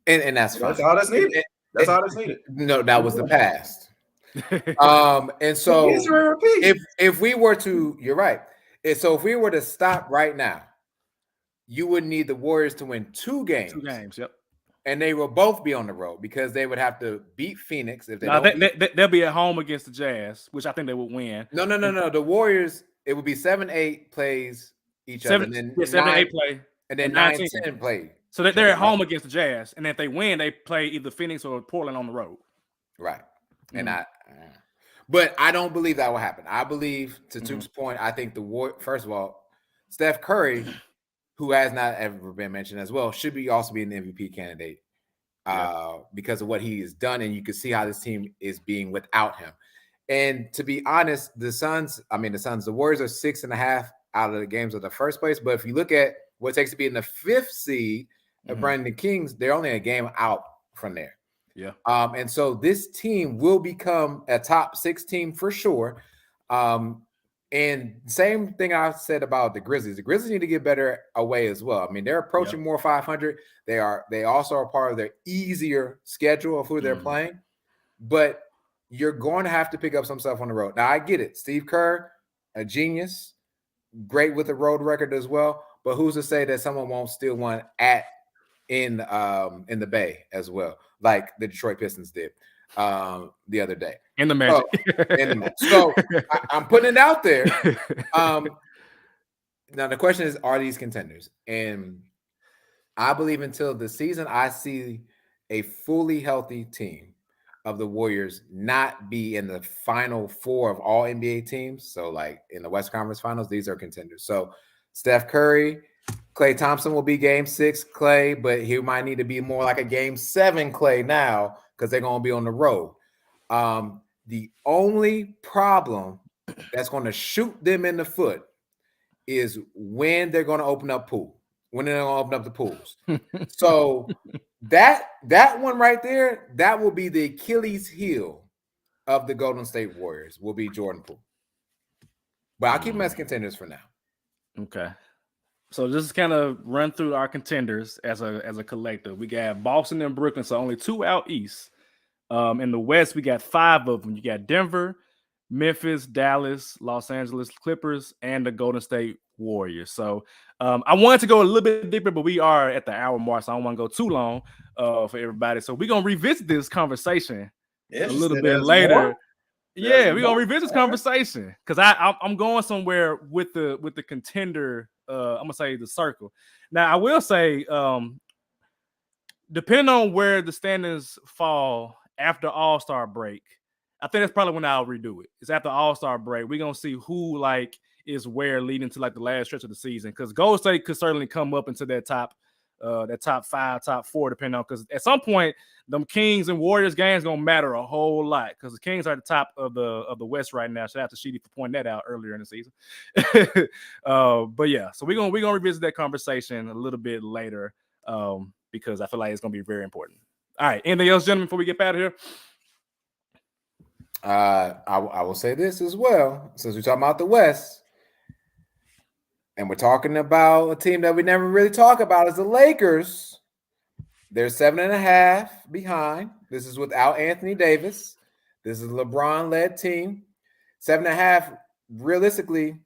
and that's fine. That's all that's needed. That's all that's needed. No, that was the past. And so if we were to, you're right. So if we were to stop right now, you would need the Warriors to win 2 games. 2 games, yep. And they will both be on the road because they would have to beat Phoenix if they they'll be at home against the Jazz, which I think they would win. No. The Warriors, it would be 7-8 plays each other, and then 7-8 play, and then 9-10 play. So they're at home against the Jazz, and if they win, they play either Phoenix or Portland on the road. Right, but I don't believe that will happen. I believe, to Tuke's point, I think first of all, Steph Curry, who has not ever been mentioned as well, should also be an MVP candidate because of what he has done. And you can see how this team is being without him. And to be honest, the Warriors are 6.5 out of the games of the first place. But if you look at what it takes to be in the 5th seed of Brandon Kings, they're only a game out from there. Yeah. And so this team will become a top 6 team for sure. And same thing I said about the Grizzlies. The Grizzlies need to get better away as well. I mean, they're approaching more 500. They also are part of their easier schedule of who they're playing. But you're going to have to pick up some stuff on the road. Now, I get it. Steve Kerr, a genius, great with the road record as well. But who's to say that someone won't steal one in the Bay as well, like the Detroit Pistons did the other day. In the Magic. So I'm putting it out there. Now the question is, are these contenders? And I believe until the season, I see a fully healthy team of the Warriors not be in the final 4 of all NBA teams. So like in the West Conference Finals, these are contenders. So Steph Curry, Klay Thompson will be game 6 Klay, but he might need to be more like a game 7 Klay now because they're going to be on the road. The only problem that's going to shoot them in the foot is when they're going to open up when they're going to open up the pools. So that one right there, that will be the Achilles heel of the Golden State Warriors, will be Jordan Poole. But I'll keep them as contenders for now. Okay. So just kind of run through our contenders as a collective. We got Boston and Brooklyn, so only 2 out east. In the West, we got 5 of them. You got Denver, Memphis, Dallas, Los Angeles Clippers, and the Golden State Warriors. So I wanted to go a little bit deeper, but we are at the hour mark, so I don't want to go too long for everybody. So we're going to revisit this conversation a little bit later. More? Yeah, we're going to revisit this conversation because I'm going somewhere with the contender. I'm going to say the circle. Now, I will say, depending on where the standings fall after All-Star break, I think that's probably when I'll redo it. It's after All-Star break. We're going to see who is where leading to the last stretch of the season, because Golden State could certainly come up into that top that top 5, top 4, depending on, because at some point them Kings and Warriors games gonna matter a whole lot, because the Kings are at the top of the West right now. Shout out to Sheedy for pointing that out earlier in the season. But yeah, so we're gonna revisit that conversation a little bit later, because I feel like it's gonna be very important. All right, anything else, gentlemen, before we get out of here? I will say this as well, since we're talking about the West, and we're talking about a team that we never really talk about is the Lakers. They're 7.5 behind. This is without Anthony Davis. This is a LeBron-led team. 7.5, realistically,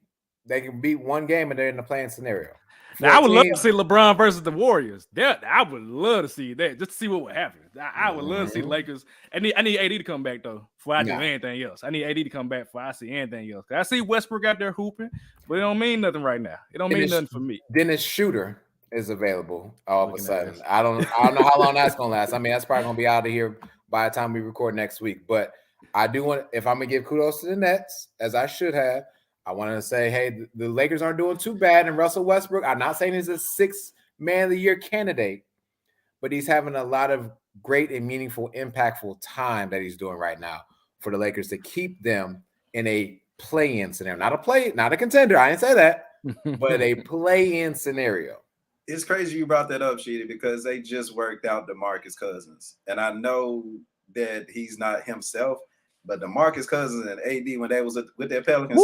they can beat one game and they're in the playing scenario. Now, I would love to see LeBron versus the Warriors. I would love to see that, just to see what would happen. I would love to see the Lakers. I need AD to come back, though, before I do anything else. I need AD to come back before I see anything else. I see Westbrook out there hooping, but it don't mean nothing right now. It don't mean nothing for me. Dennis Shooter is available all of a sudden. I don't know how long that's going to last. I mean, that's probably going to be out of here by the time we record next week. But I do want, if I'm going to give kudos to the Nets, as I should have, I wanted to say, hey, the Lakers aren't doing too bad. And Russell Westbrook, I'm not saying he's a 6th man of the year candidate, but he's having a lot of great and meaningful, impactful time that he's doing right now for the Lakers to keep them in a play-in scenario. Not a contender. I didn't say that, but a play-in scenario. It's crazy you brought that up, Sheedy, because they just worked out DeMarcus Cousins. And I know that he's not himself, but DeMarcus Cousins and AD, when they was with their Pelicans,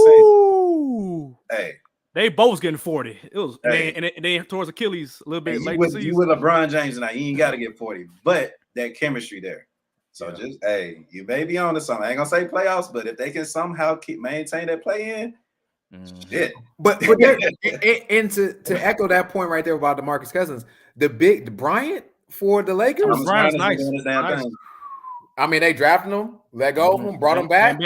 hey, they both getting 40. It was and then towards Achilles a little bit late. You with LeBron James now, you ain't got to get 40, but that chemistry there. So just you may be on to something. I ain't gonna say playoffs, but if they can somehow maintain that play in, shit. But and to echo that point right there about DeMarcus Cousins, the Bryant for the Lakers, Bryant's nice. I mean, they drafted him, let go of him, brought him back.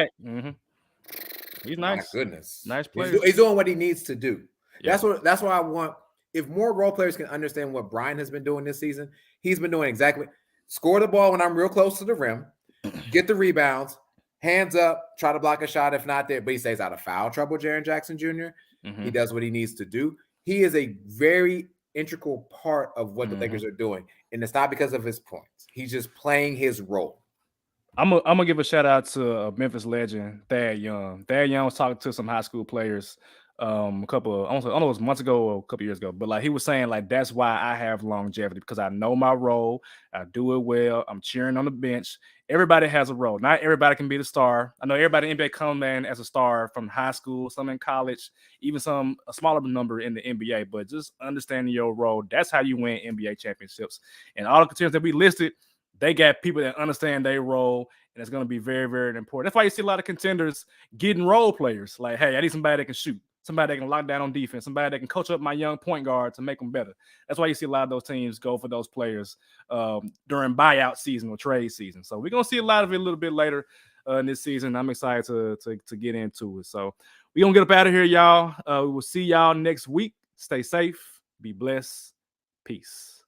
He's nice. My goodness, nice player. He's doing what he needs to do. Yeah. That's what I want. If more role players can understand what Bryant has been doing this season, he's been doing exactly. Score the ball when I'm real close to the rim, get the rebounds, hands up, try to block a shot if not there, but he stays out of foul trouble. Jaren Jackson Jr. He does what he needs to do. He is a very integral part of what the Lakers are doing, and it's not because of his points. He's just playing his role. I'm gonna give a shout out to a Memphis legend, Thad Young. Thad Young was talking to some high school players a couple, I don't know, it was months ago or a couple years ago, but like he was saying, like that's why I have longevity, because I know my role, I do it well, I'm cheering on the bench. Everybody has a role. Not everybody can be the star. I know everybody in NBA come in as a star from high school, some in college, even a smaller number in the NBA. But just understanding your role, that's how you win NBA championships. And all the contenders that we listed, they got people that understand their role, and it's going to be very, very important. That's why you see a lot of contenders getting role players. Like, hey, I need somebody that can shoot, somebody that can lock down on defense, somebody that can coach up my young point guard to make them better. That's why you see a lot of those teams go for those players during buyout season or trade season. So we're going to see a lot of it a little bit later in this season. I'm excited to get into it. So we're going to get up out of here, y'all. We will see y'all next week. Stay safe. Be blessed. Peace.